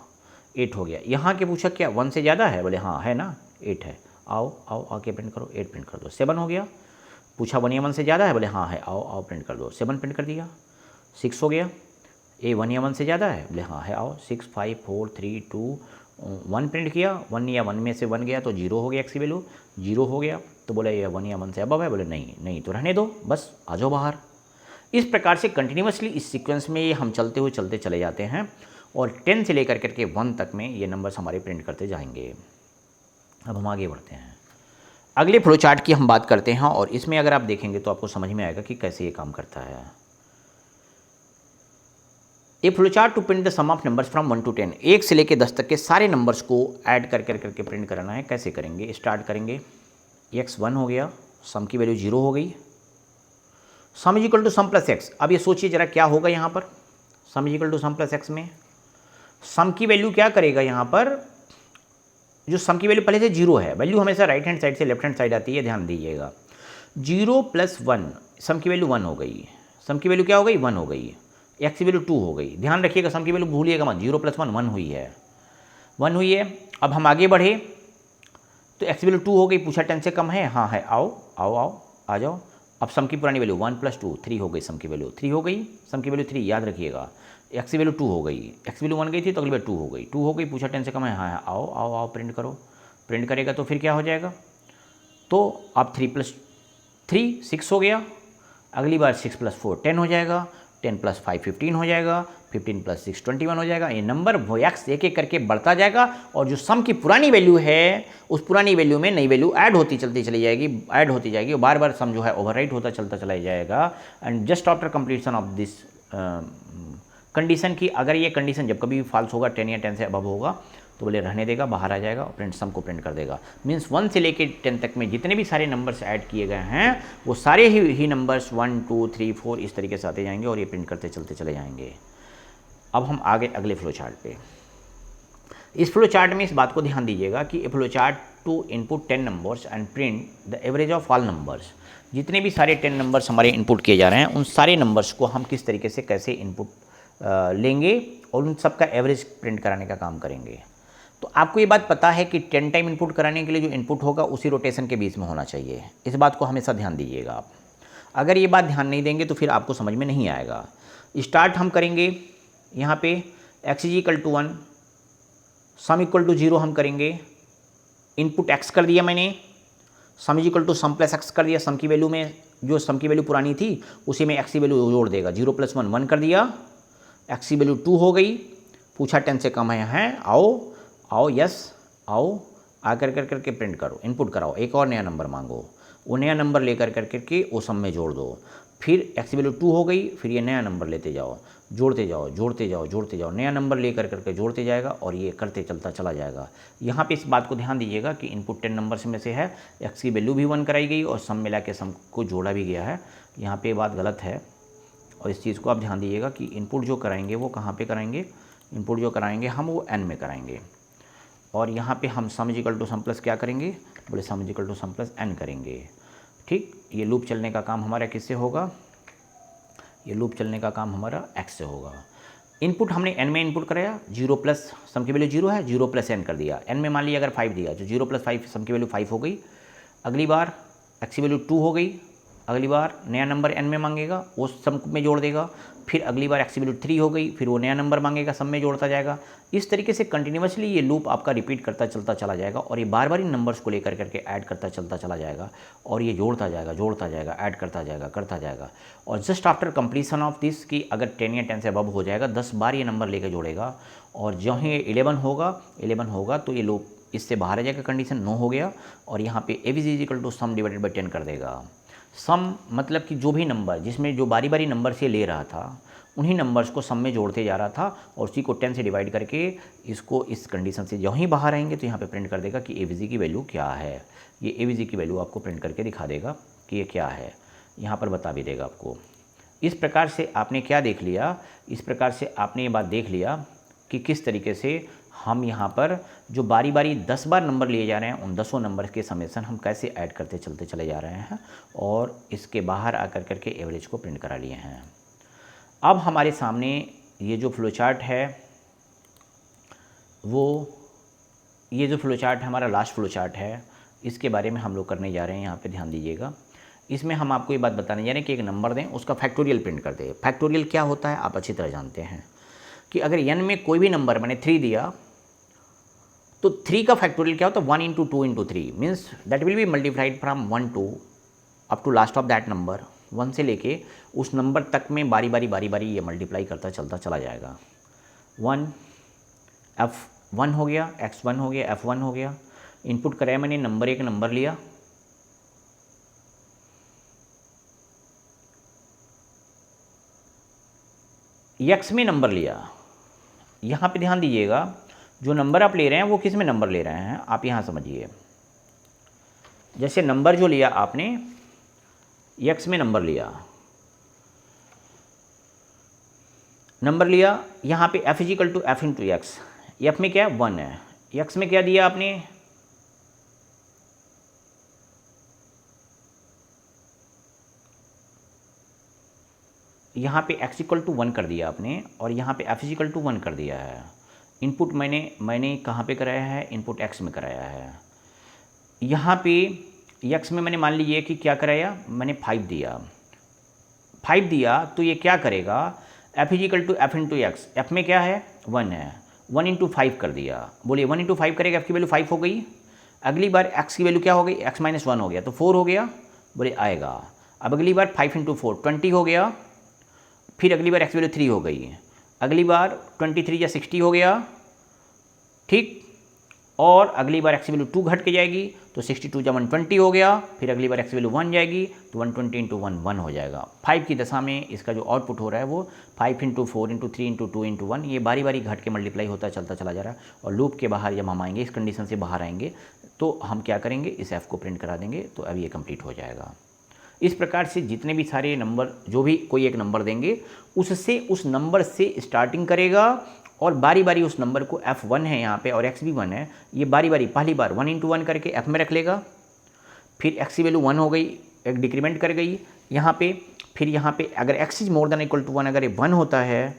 A: 8 हो गया। यहाँ के पूछा क्या 1 से ज़्यादा है, बोले हाँ है ना, 8 है, आओ आओ आके प्रिंट करो, 8 प्रिंट कर दो। 7 हो गया, पूछा 1 या 1 से ज़्यादा है, बोले हाँ है, आओ आओ प्रिंट कर दो, 7 प्रिंट कर दिया। 6 हो गया, 1 या 1 से ज़्यादा है, बोले हाँ है, आओ 6 5 4 3 2 1 प्रिंट किया, 1 या 1 में से 1 गया तो 0 हो गया, x की वैल्यू 0 हो गया, तो बोले ये 1 या 1 से अबव है, बोले नहीं नहीं तो रहने दो, बस आ जाओ बाहर। इस प्रकार से कंटिन्यूसली इस सीक्वेंस में ये हम चलते हुए चलते चले जाते हैं और 10 से लेकर करके 1 तक में ये नंबर्स हमारे प्रिंट करते जाएंगे। अब हम आगे बढ़ते हैं, अगले फ्लो चार्ट की हम बात करते हैं और इसमें अगर आप देखेंगे तो आपको समझ में आएगा कि कैसे ये काम करता है। A flow chart to print the sum of numbers from 1 to 10, 1 से लेकर 10 तक के सारे नंबर्स को ऐड कर करके प्रिंट कराना है। कैसे करेंगे, स्टार्ट करेंगे, एक्स 1 हो गया, सम की वैल्यू 0 हो गई। Sum is equal to sum plus X. अब ये सोचिए जरा क्या होगा यहाँ पर, sum is equal to sum plus X में सम की वैल्यू क्या करेगा, यहाँ पर जो सम की वैल्यू पहले से 0 है, वैल्यू हमेशा राइट हैंड साइड से लेफ्ट हैंड साइड आती है, ध्यान दीजिएगा। 0 प्लस 1, सम की वैल्यू 1 हो गई, सम की वैल्यू क्या हो गई, 1 हो गई। एक्स की वैल्यू 2 हो गई, ध्यान रखिएगा सम की वैल्यू भूलिएगा मत, 0 प्लस 1 1 हुई है, 1 हुई है। अब हम आगे बढ़े तो एक्स की वैल्यू 2 हो गई, पूछा 10 से कम है, हाँ है, आओ आओ आओ आ जाओ। अब सम की पुरानी वैल्यू 1 प्लस 2 3 हो गई, सम की वैल्यू 3 हो गई, सम की वैल्यू 3 याद रखिएगा। एक्स की वैल्यू 2 हो गई, एक्स की वैल्यू 1 गई थी तो अगली बार 2 हो गई, 2 हो गई, पूछा 10 से कम है, हाँ है, आओ आओ आओ प्रिंट करो। प्रिंट करेगा तो फिर क्या हो जाएगा, तो अब 3 प्लस 3 6 हो गया, अगली बार 6 प्लस 4 10 हो जाएगा, 10 प्लस 5 15 हो जाएगा, 15 प्लस 6 21 हो जाएगा। ये नंबर वो एक्स एक एक करके बढ़ता जाएगा और जो सम की पुरानी वैल्यू है उस पुरानी वैल्यू में नई वैल्यू ऐड होती चलती चली जाएगी, ऐड होती जाएगी, और बार बार सम जो है ओवरराइट होता चलता चला जाएगा। And just after completion of this condition की, अगर ये कंडीशन जब कभी भी फॉल्स होगा 10 या 10 से अबव होगा तो बोले रहने देगा, बाहर आ जाएगा और प्रिंट सम को प्रिंट कर देगा। मीन्स 1 से लेके 10 तक में जितने भी सारे नंबर्स ऐड किए गए हैं वो सारे ही नंबर्स 1 2 3 4 इस तरीके से आते जाएंगे और ये प्रिंट करते चलते चले जाएंगे। अब हम आगे अगले फ्लो चार्ट पे, इस फ्लो चार्ट में इस बात को ध्यान दीजिएगा कि a flow chart to input 10 numbers and print the average of all numbers. जितने भी सारे 10 नंबर्स हमारे इनपुट किए जा रहे हैं उन सारे नंबर्स को हम किस तरीके से कैसे इनपुट लेंगे और उन सब का एवरेज प्रिंट कराने का काम करेंगे। तो आपको ये बात पता है कि 10 टाइम इनपुट कराने के लिए जो इनपुट होगा उसी रोटेशन के बीच में होना चाहिए, इस बात को हमेशा ध्यान दीजिएगा आप। अगर ये बात ध्यान नहीं देंगे तो फिर आपको समझ में नहीं आएगा। स्टार्ट हम करेंगे यहाँ पे x is equal to 1, sum equal to 0 हम करेंगे, इनपुट x कर दिया मैंने, sum is equal to sum plus x कर दिया, सम की वैल्यू में जो सम की वैल्यू पुरानी थी उसी में x की वैल्यू जोड़ देगा, 0 प्लस 1 1 कर दिया, x की वैल्यू 2 हो गई, पूछा 10 से कम है, आओ आओ यस आओ, आकर कर करके प्रिंट करो, इनपुट कराओ, एक और नया नंबर मांगो, वो नया नंबर लेकर कर करके वो सम में जोड़ दो, फिर x की वैल्यू 2 हो गई, फिर ये नया नंबर लेते जाओ, जोड़ते जाओ जोड़ते जाओ जोड़ते जाओ, नया नंबर लेकर करके जोड़ते जाएगा और ये करते चलता चला जाएगा। यहाँ पे इस बात को ध्यान दीजिएगा कि इनपुट 10 नंबर्स में से है, x की वैल्यू भी 1 कराई गई और सम मिला के सम को जोड़ा भी गया है, यहाँ पे बात गलत है और इस चीज़ को आप ध्यान दीजिएगा कि इनपुट जो कराएंगे वो कहाँ पे कराएंगे, इनपुट जो कराएंगे हम वो n में कराएंगे और यहाँ पे हम sum equal to sum plus क्या करेंगे, बोले sum equal to sum plus n करेंगे। ठीक, ये लूप चलने का काम हमारा किससे होगा, ये लूप चलने का काम हमारा x से होगा। इनपुट हमने n में इनपुट कराया, 0 प्लस सम की वैल्यू 0 है, 0 प्लस n कर दिया, n में मान लिया अगर 5 दिया तो 0 प्लस 5 सम की वैल्यू 5 हो गई, अगली बार x की वैल्यू 2 हो गई, अगली बार नया नंबर n में मांगेगा वो सम में जोड़ देगा, फिर अगली बार x की वैल्यू 3 हो गई, फिर वो नया नंबर मांगेगा सम में जोड़ता जाएगा। इस तरीके से कंटिन्यूसली ये लूप आपका रिपीट करता चलता चला जाएगा और ये बार बार इन नंबर्स को लेकर करके ऐड करता चलता चला जाएगा और ये जोड़ता जाएगा ऐड करता जाएगा और just after completion of this कि अगर 10 या 10 से अबव हो जाएगा 10 बार ये नंबर लेकर जोड़ेगा और जो ही 11 होगा तो ये लूप इससे बाहर आ जाएगा, कंडीशन 9 हो गया और यहाँ पे A is equal to sum divided by 10 कर देगा। सम मतलब कि जो भी नंबर जिसमें जो बारी बारी नंबर से ले रहा था उन्हीं नंबर्स को सम में जोड़ते जा रहा था और उसी को 10 से डिवाइड करके इसको इस कंडीशन से जो ही बाहर आएंगे तो यहाँ पे प्रिंट कर देगा कि एवीजी की वैल्यू क्या है। ये एवीजी की वैल्यू आपको प्रिंट करके दिखा देगा कि ये क्या है, यहाँ पर बता भी देगा आपको। इस प्रकार से आपने क्या देख लिया, इस प्रकार से आपने ये बात देख लिया कि किस तरीके से हम यहाँ पर जो बारी बारी 10 बार नंबर लिए जा रहे हैं उन 10 नंबर के समेसन हम कैसे ऐड करते चलते चले जा रहे हैं और इसके बाहर आकर करके एवरेज को प्रिंट करा लिए हैं। अब हमारे सामने ये जो फ्लो चार्ट है वो ये जो फ्लो चार्ट है हमारा लास्ट फ्लो चार्ट है, इसके बारे में हम लोग करने जा रहे हैं। यहाँ पे ध्यान दीजिएगा, इसमें हम आपको ये बात बताने जा रहे हैं कि एक नंबर दें उसका फैक्टोरियल प्रिंट कर दें। फैक्टोरियल क्या होता है आप अच्छी तरह जानते हैं कि अगर n में कोई भी नंबर मैंने 3 दिया तो 3 का फैक्टोरियल क्या होता है 1 into 2 into 3 means that will be multiplied from 1 to up to last of that number, 1 से लेके उस नंबर तक में बारी बारी ये मल्टीप्लाई करता चलता चला जाएगा। 1 F1 हो गया, X1 हो गया, F1 हो गया, इनपुट कराया मैंने नंबर एक नंबर लिया, X में नंबर लिया। यहाँ पे ध्यान दीजिएगा जो नंबर आप ले रहे हैं वो किस में नंबर ले रहे हैं आप यहाँ समझिए। जैसे नंबर जो लिया आपने, x में नंबर लिया, यहाँ पे f is equal to F into X, F में क्या है 1 है, x में क्या दिया आपने, यहाँ पे x इक्वल टू 1 कर दिया आपने और यहाँ पे f इज इक्वल टू 1 कर दिया है। इनपुट मैंने कहाँ पे कराया है, इनपुट x में कराया है। यहाँ पे x में मैंने मान लीजिए कि क्या कराया, मैंने 5 दिया तो ये क्या करेगा, f is equal to F into X, F में क्या है 1 है, 1 इंटू 5 कर दिया, बोलिए 1 इंटू 5 करेगा, f की वैल्यू 5 हो गई। अगली बार x की वैल्यू क्या हो गई, x माइनस 1 हो गया तो 4 हो गया, बोले आएगा। अब अगली बार 5 इंटू 4 20 हो गया, फिर अगली बार x वैल्यू 3 हो गई, अगली बार 23 या 60 हो गया, ठीक। और अगली बार x वैल्यू 2 घट के जाएगी तो 62 या 120 हो गया, फिर अगली बार x वैल्यू 1 जाएगी तो 120 इंटू 1 1 हो जाएगा। 5 की दशा में इसका जो आउटपुट हो रहा है वो 5 इंटू 4 इंटू 3 इंटू 2 इंटू 1, ये बारी बारी घट के मल्टीप्लाई होता चलता चला जा रहा है। और लूप के बाहर जब हम आएंगे, इस कंडीशन से बाहर आएंगे तो हम क्या करेंगे, इस f को प्रिंट करा देंगे तो अब ये कंप्लीट हो जाएगा। इस प्रकार से जितने भी सारे नंबर, जो भी कोई एक नंबर देंगे उससे उस नंबर से स्टार्टिंग करेगा और बारी बारी उस नंबर को f1 है यहाँ पे और x भी 1 है, ये बारी बारी पहली बार 1 इंटू 1 करके f में रख लेगा, फिर x की वैल्यू 1 हो गई, एक डिक्रीमेंट कर गई यहाँ पे, फिर यहाँ पे अगर x is more than equal to 1 अगर ये 1 होता है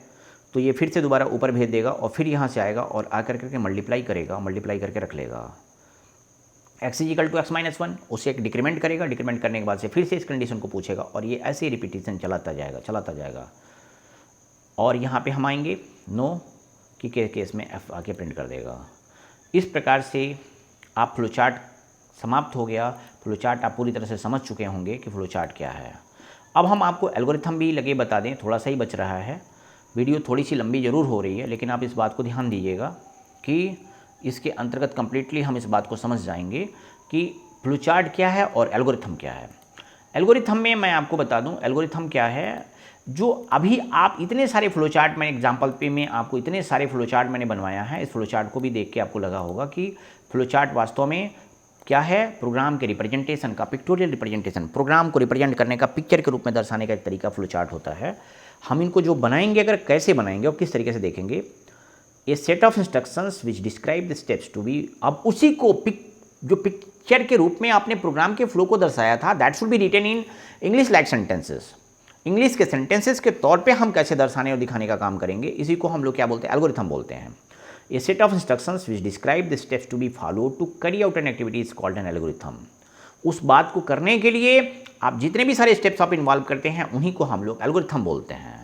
A: तो ये फिर से दोबारा ऊपर भेज देगा और फिर यहाँ से आएगा और आकर करके मल्टीप्लाई करेगा, मल्टीप्लाई करके रख लेगा। x is equal to X minus 1, उसे एक डिक्रीमेंट करेगा, डिक्रीमेंट करने के बाद से फिर से इस कंडीशन को पूछेगा और ये ऐसे ही रिपीटेशन चलाता जाएगा। और यहाँ पे हम आएंगे नो कि केस में f आके प्रिंट कर देगा। इस प्रकार से आप फ्लोचार्ट समाप्त हो गया। फ्लोचार्ट आप पूरी तरह से समझ चुके होंगे कि फ्लोचार्ट क्या है। अब हम आपको एल्गोरिथम भी लगे बता दें, थोड़ा सा ही बच रहा है, वीडियो थोड़ी सी लंबी ज़रूर हो रही है, लेकिन आप इस बात को ध्यान दीजिएगा कि इसके अंतर्गत कम्प्लीटली हम इस बात को समझ जाएंगे कि फ्लोचार्ट क्या है और एल्गोरिथम क्या है। एल्गोरिथम में मैं आपको बता दूं, एल्गोरिथम क्या है, जो अभी आप इतने सारे फ्लोचार्ट, मैं एग्जांपल पे में आपको इतने सारे फ्लोचार्ट मैंने बनवाया है, इस फ्लोचार्ट को भी देख के आपको लगा होगा कि फ्लोचार्ट वास्तव में क्या है, प्रोग्राम के रिप्रेजेंटेशन का, पिक्टोरियल रिप्रेजेंटेशन, प्रोग्राम को रिप्रेजेंट करने का, पिक्चर के रूप में दर्शाने का एक तरीका फ्लोचार्ट होता है। हम इनको जो बनाएंगे, अगर कैसे बनाएंगे और किस तरीके से देखेंगे, a set of instructions which describe the steps to be, अब उसी को जो पिक्चर के रूप में आपने प्रोग्राम के फ्लो को दर्शाया था, that should be written in English like sentences. English के सेंटेंसेस के तौर पे हम कैसे दर्शाने और दिखाने का काम करेंगे, इसी को हम लोग क्या बोलते हैं, एल्गोरिथम बोलते हैं। A set of instructions which describe the steps to be follow to carry out an activity is called an algorithm. उस बात को करने के लिए आप जितने भी सारे स्टेप्स आप इन्वॉल्व करते हैं उन्हीं को हम लोग एल्गोरिथम बोलते हैं।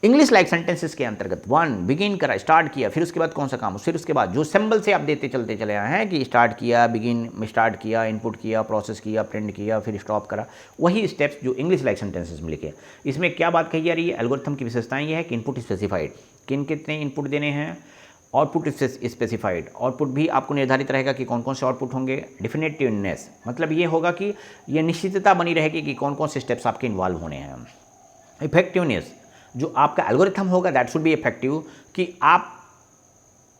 A: इंग्लिश लाइक सेंटेंसेस के अंतर्गत 1 बिगिन करा, स्टार्ट किया, फिर उसके बाद कौन सा काम, फिर उसके बाद जो सिंबल से आप देते चलते चले आए हैं कि स्टार्ट किया, बिगिन में स्टार्ट किया, इनपुट किया, प्रोसेस किया, प्रिंट किया, फिर स्टॉप करा, वही स्टेप्स जो इंग्लिश लाइक सेंटेंसेस में लिखे। इसमें क्या बात कही जा रही है, एल्गोरिथम की विशेषताएं ये है कि इनपुट स्पेसिफाइड, किन कितने इनपुट देने हैं, आउटपुट स्पेसिफाइड, आउटपुट भी आपको निर्धारित रहेगा कि कौन कौन से आउटपुट होंगे, डिफिनेटिवनेस, मतलब ये होगा कि ये निश्चितता बनी रहेगी कि कौन कौन से स्टेप्स आपके इन्वॉल्व होने हैं। इफेक्टिवनेस, जो आपका एल्गोरिथम होगा दैट शुड बी इफेक्टिव, कि आप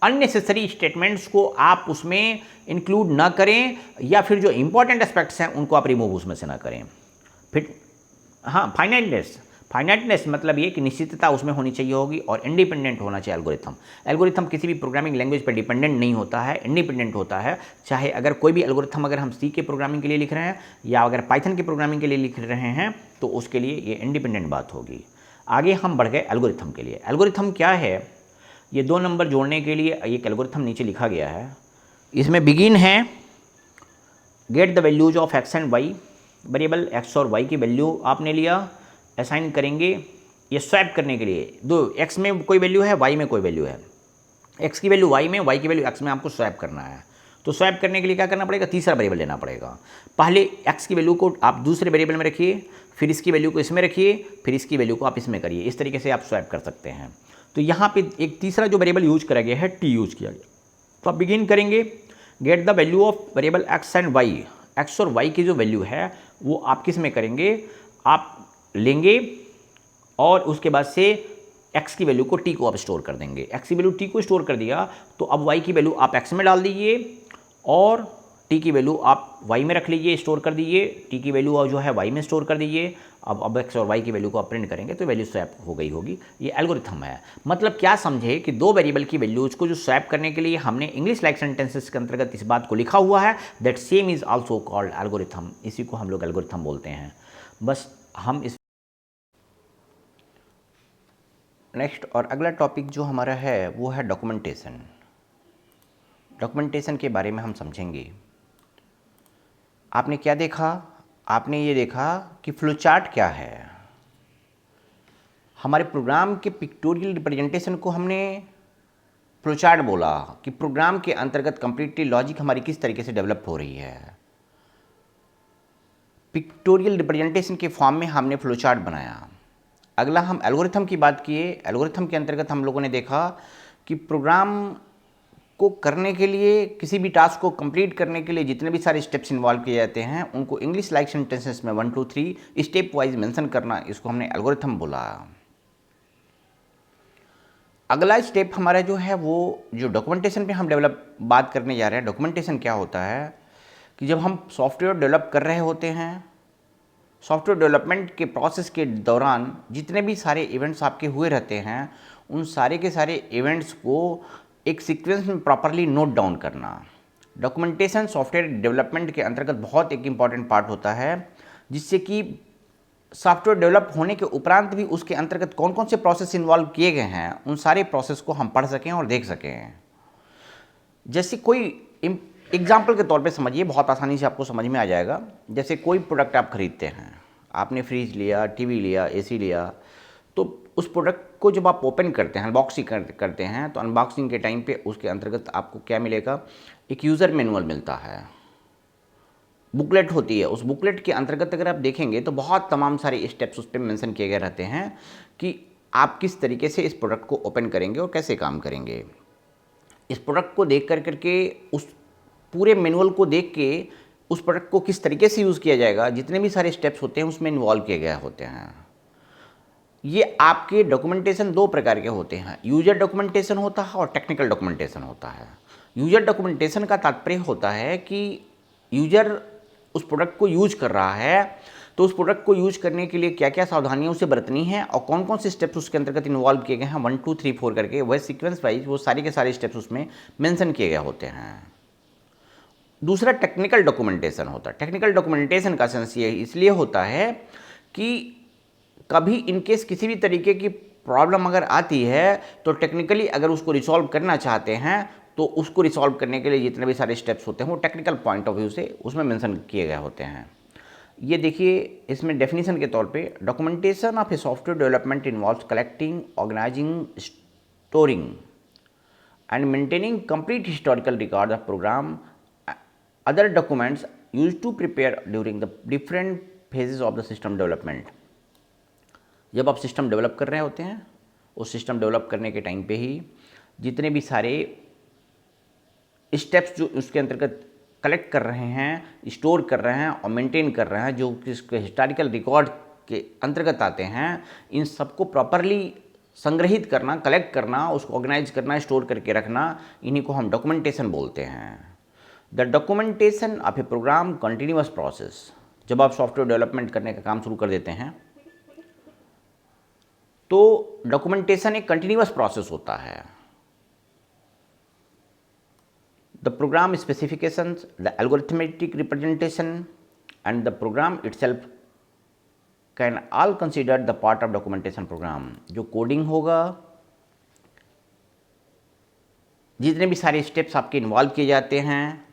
A: अननेसेसरी स्टेटमेंट्स को आप उसमें इंक्लूड ना करें या फिर जो इंपॉर्टेंट एस्पेक्ट्स हैं उनको आप रिमूव उसमें से ना करें। फिर हाँ, फाइनाइटनेस मतलब ये कि निश्चितता उसमें होनी चाहिए होगी और इंडिपेंडेंट होना चाहिए एल्गोरिथम। एल्गोरिथम किसी भी प्रोग्रामिंग लैंग्वेज पर डिपेंडेंट नहीं होता है, इंडिपेंडेंट होता है। चाहे अगर कोई भी एल्गोरिथम अगर हम सी के प्रोग्रामिंग के लिए लिख रहे हैं या अगर पाइथन के प्रोग्रामिंग के लिए लिख रहे हैं तो उसके लिए ये इंडिपेंडेंट बात होगी। आगे हम बढ़ गए एल्गोरिथम के लिए। एल्गोरिथम क्या है, ये 2 नंबर जोड़ने के लिए एक एल्गोरिथम नीचे लिखा गया है। इसमें बिगिन है, get the values of X and Y, variable X और वाई की वैल्यू आपने लिया, असाइन करेंगे। ये स्वैप करने के लिए दो, एक्स में कोई वैल्यू है, वाई में कोई वैल्यू है, एक्स की वैल्यू वाई में, वाई की वैल्यू एक्स में आपको स्वैप करना है। तो स्वैप करने के लिए क्या करना पड़ेगा, तीसरा वेरिएबल लेना पड़ेगा। पहले एक्स की वैल्यू को आप दूसरे वेरिएबल में रखिए, फिर इसकी वैल्यू को इसमें रखिए, फिर इसकी वैल्यू को आप इसमें करिए। इस तरीके से आप स्वैप कर सकते हैं। तो यहाँ पे एक तीसरा जो वेरिएबल यूज करा गया है, टी यूज किया गया। तो आप बिगिन करेंगे, get the value of variable X and Y, X और वाई की जो वैल्यू है वो आप किस में करेंगे, आप लेंगे और उसके बाद से x की वैल्यू को t को आप स्टोर कर देंगे। x की वैल्यू t को स्टोर कर दिया तो अब y की वैल्यू आप x में डाल दीजिए और टी की वैल्यू आप वाई में रख लीजिए, स्टोर कर दीजिए, टी की वैल्यू जो है वाई में स्टोर कर दीजिए। अब एक्स और वाई की वैल्यू को आप प्रिंट करेंगे तो वैल्यू स्वैप हो गई होगी। ये एल्गोरिथम है। मतलब क्या समझे कि दो वेरिएबल की वैल्यूज को जो स्वैप करने के लिए हमने इंग्लिश लाइक सेंटेंसेस के अंतर्गत इस बात को लिखा हुआ है, that same is also called algorithm. इसी को हम लोग एल्गोरिथम बोलते हैं। बस हम इस नेक्स्ट और अगला टॉपिक जो हमारा है वो है डॉक्यूमेंटेशन। डॉक्यूमेंटेशन के बारे में हम समझेंगे। आपने क्या देखा? आपने ये देखा कि फ्लोचार्ट क्या है। हमारे प्रोग्राम के पिक्टोरियल रिप्रेजेंटेशन को हमने फ्लोचार्ट बोला कि प्रोग्राम के अंतर्गत कंप्लीटली लॉजिक हमारी किस तरीके से डेवलप हो रही है। पिक्टोरियल रिप्रेजेंटेशन के फॉर्म में हमने फ्लोचार्ट बनाया। अगला हम एल्गोरिथम की बात किए। एल्गोरिथम के अंतर्गत हम लोगों ने देखा कि प्रोग्राम को करने के लिए, किसी भी टास्क को कंप्लीट करने के लिए जितने भी सारे स्टेप्स इन्वॉल्व किए जाते हैं उनको इंग्लिश लाइक सेंटेंसेस में 1 2 3 स्टेप वाइज मेंशन करना, इसको हमने एल्गोरिथम बोला। अगला स्टेप हमारा जो है वो जो डॉक्यूमेंटेशन पे हम बात करने जा रहे हैं। डॉक्यूमेंटेशन क्या होता है कि जब हम सॉफ्टवेयर डेवलप कर रहे होते हैं, सॉफ्टवेयर डेवलपमेंट के प्रोसेस के दौरान जितने भी सारे इवेंट्स आपके हुए रहते हैं, उन सारे के सारे इवेंट्स को एक सीक्वेंस में प्रॉपरली नोट डाउन करना। डॉक्यूमेंटेशन सॉफ्टवेयर डेवलपमेंट के अंतर्गत बहुत एक इम्पॉर्टेंट पार्ट होता है, जिससे कि सॉफ्टवेयर डेवलप होने के उपरांत भी उसके अंतर्गत कौन कौन से प्रोसेस इन्वॉल्व किए गए हैं, उन सारे प्रोसेस को हम पढ़ सकें और देख सकें। जैसे कोई एग्जाम्पल के तौर पे समझिए, बहुत आसानी से आपको समझ में आ जाएगा। जैसे कोई प्रोडक्ट आप खरीदते हैं, आपने फ्रिज लिया, टीवी लिया, एसी लिया, तो उस प्रोडक्ट को जब आप ओपन करते हैं, अनबॉक्सिंग करते हैं, तो अनबॉक्सिंग के टाइम पे उसके अंतर्गत आपको क्या मिलेगा? एक यूज़र मैनुअल मिलता है, बुकलेट होती है। उस बुकलेट के अंतर्गत अगर आप देखेंगे तो बहुत तमाम सारे स्टेप्स उस पर मेंशन किए गए रहते हैं कि आप किस तरीके से इस प्रोडक्ट को ओपन करेंगे और कैसे काम करेंगे। इस प्रोडक्ट को देख करके उस पूरे मैनुअल को देख के उस प्रोडक्ट को किस तरीके से यूज़ किया जाएगा, जितने भी सारे स्टेप्स होते हैं उसमें इन्वॉल्व किए गए होते हैं। ये आपके डॉक्यूमेंटेशन दो प्रकार के होते हैं, यूजर डॉक्यूमेंटेशन होता है और टेक्निकल डॉक्यूमेंटेशन होता है। यूजर डॉक्यूमेंटेशन का तात्पर्य होता है कि यूजर उस प्रोडक्ट को यूज कर रहा है, तो उस प्रोडक्ट को यूज करने के लिए क्या क्या सावधानियां उसे बरतनी है और कौन कौन से स्टेप्स उसके अंतर्गत इन्वॉल्व किए गए हैं, 1 2 3 4 करके वह सीक्वेंस वाइज वो सारे के सारे स्टेप्स उसमें मेंशन किए गए होते हैं। दूसरा टेक्निकल डॉक्यूमेंटेशन होता है। टेक्निकल डॉक्यूमेंटेशन का सेंस ये इसलिए होता है कि कभी इनकेस किसी भी तरीके की प्रॉब्लम अगर आती है तो टेक्निकली अगर उसको रिसॉल्व करना चाहते हैं तो उसको रिसॉल्व करने के लिए जितने भी सारे स्टेप्स होते हैं वो टेक्निकल पॉइंट ऑफ व्यू से उसमें मेंशन किए गए होते हैं। ये देखिए, इसमें डेफिनेशन के तौर पे documentation of a software development involves collecting, organising, storing and maintaining complete historical record of program, other documents used to prepare during the different phases of the system development. जब आप सिस्टम डेवलप कर रहे होते हैं, उस system develop करने के time पे ही जितने भी सारे स्टेप्स जो उसके अंतर्गत कलेक्ट कर रहे हैं, स्टोर कर रहे हैं और मेंटेन कर रहे हैं, जो किसके हिस्टोरिकल रिकॉर्ड के अंतर्गत आते हैं, इन सबको प्रॉपरली संग्रहित करना, कलेक्ट करना, उसको ऑर्गेनाइज करना, स्टोर करके रखना, इन्हीं को हम डॉक्यूमेंटेशन बोलते हैं। The documentation of a program continuous process. जब आप सॉफ्टवेयर डेवलपमेंट करने का काम शुरू कर देते हैं तो डॉक्यूमेंटेशन एक कंटिन्यूअस प्रोसेस होता है। The program specifications, the algorithmetic representation and the program itself can all consider the part of documentation program. जो कोडिंग होगा, जितने भी सारे स्टेप्स आपके इन्वॉल्व किए जाते हैं,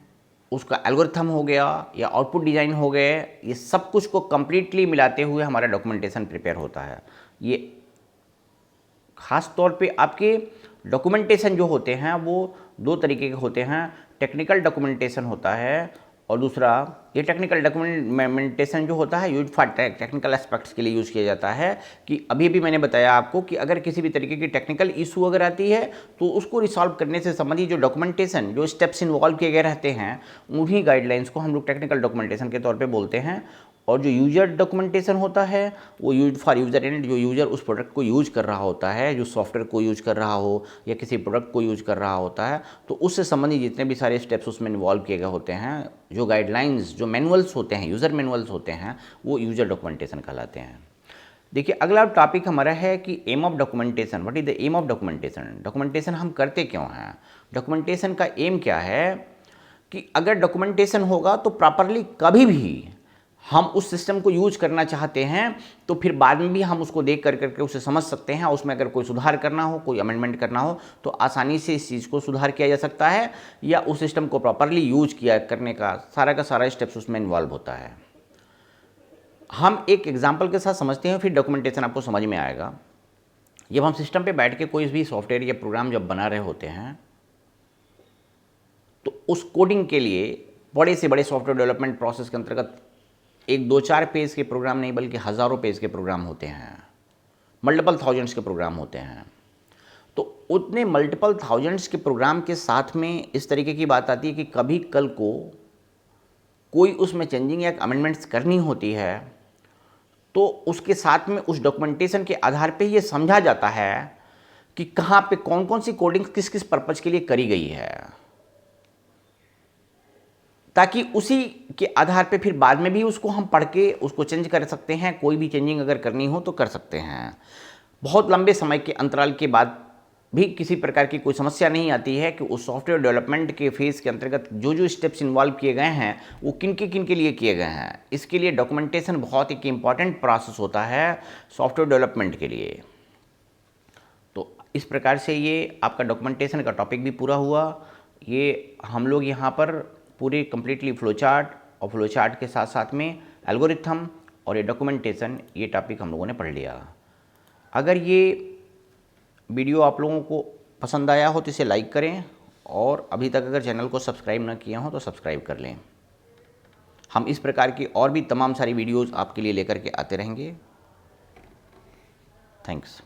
A: उसका एल्गोरिथम हो गया या आउटपुट डिज़ाइन हो गए, ये सब कुछ को कंप्लीटली मिलाते हुए हमारा डॉक्यूमेंटेशन प्रिपेयर होता है। ये खास तौर पे आपके डॉक्यूमेंटेशन जो होते हैं वो दो तरीके के होते हैं। टेक्निकल डॉक्यूमेंटेशन होता है और दूसरा ये टेक्निकल डॉक्यूमेंटेशन जो होता है यूज फॉर टेक्निकल एस्पेक्ट्स के लिए यूज़ किया जाता है। कि अभी भी मैंने बताया आपको कि अगर किसी भी तरीके की टेक्निकल इशू अगर आती है तो उसको रिसॉल्व करने से संबंधित जो डॉक्यूमेंटेशन, जो स्टेप्स इन्वॉल्व किए गए रहते हैं, उन्हीं गाइडलाइंस को हम लोग टेक्निकल डॉक्यूमेंटेशन के तौर पे बोलते हैं। और जो यूजर डॉक्यूमेंटेशन होता है वो यूज फॉर यूज़र एंड, जो यूज़र उस प्रोडक्ट को यूज कर रहा होता है, जो सॉफ्टवेयर को यूज कर रहा हो या किसी प्रोडक्ट को यूज कर रहा होता है, तो उससे संबंधित जितने भी सारे स्टेप्स उसमें इन्वॉल्व किए गए होते हैं, जो गाइडलाइंस, जो मैनुअल्स होते हैं, यूज़र मैनुअल्स होते हैं, वो यूजर डॉक्यूमेंटेशन कहलाते हैं। देखिए अगला टॉपिक हमारा है कि aim of documentation. What is the aim of documentation? Documentation हम करते क्यों हैं? डॉक्यूमेंटेशन का एम क्या है कि अगर डॉक्यूमेंटेशन होगा तो प्रॉपरली कभी भी हम उस सिस्टम को यूज करना चाहते हैं तो फिर बाद में भी हम उसको देख करके उसे समझ सकते हैं। उसमें अगर कोई सुधार करना हो, कोई अमेंडमेंट करना हो तो आसानी से इस चीज़ को सुधार किया जा सकता है, या उस सिस्टम को प्रॉपरली यूज किया करने का सारा स्टेप्स उसमें इन्वॉल्व होता है। हम एक एग्जाम्पल के साथ समझते हैं, फिर डॉक्यूमेंटेशन आपको समझ में आएगा। जब हम सिस्टम पे बैठ के कोई भी सॉफ्टवेयर या प्रोग्राम जब बना रहे होते हैं तो उस कोडिंग के लिए बड़े से बड़े सॉफ्टवेयर डेवलपमेंट प्रोसेस के अंतर्गत एक 2-4 पेज के प्रोग्राम नहीं बल्कि हज़ारों पेज के प्रोग्राम होते हैं, मल्टीपल थाउजेंड्स के प्रोग्राम होते हैं। तो उतने मल्टीपल थाउजेंड्स के प्रोग्राम के साथ में इस तरीके की बात आती है कि कभी कल को कोई उसमें चेंजिंग या अमेंडमेंट्स करनी होती है तो उसके साथ में उस डॉक्यूमेंटेशन के आधार पे ये समझा जाता है कि कहाँ पे कौन कौन सी कोडिंग किस किस पर्पज़ के लिए करी गई है, ताकि उसी के आधार पे फिर बाद में भी उसको हम पढ़ के उसको चेंज कर सकते हैं। कोई भी चेंजिंग अगर करनी हो तो कर सकते हैं। बहुत लंबे समय के अंतराल के बाद भी किसी प्रकार की कोई समस्या नहीं आती है कि उस सॉफ्टवेयर डेवलपमेंट के फेज़ के अंतर्गत जो जो स्टेप्स इन्वॉल्व किए गए हैं वो किन के लिए किए गए हैं। इसके लिए डॉक्यूमेंटेशन बहुत एक इम्पॉर्टेंट प्रोसेस होता है सॉफ्टवेयर डेवलपमेंट के लिए। तो इस प्रकार से ये आपका डॉक्यूमेंटेशन का टॉपिक भी पूरा हुआ। ये हम लोग यहाँ पर पूरे कम्प्लीटली फ्लो चार्ट और फ्लो चार्ट के साथ साथ में एल्गोरिथम और ये डॉक्यूमेंटेशन, ये टॉपिक हम लोगों ने पढ़ लिया। अगर ये वीडियो आप लोगों को पसंद आया हो तो इसे लाइक करें, और अभी तक अगर चैनल को सब्सक्राइब ना किया हो तो सब्सक्राइब कर लें। हम इस प्रकार की और भी तमाम सारी वीडियोज़ आपके लिए लेकर के आते रहेंगे। थैंक्स।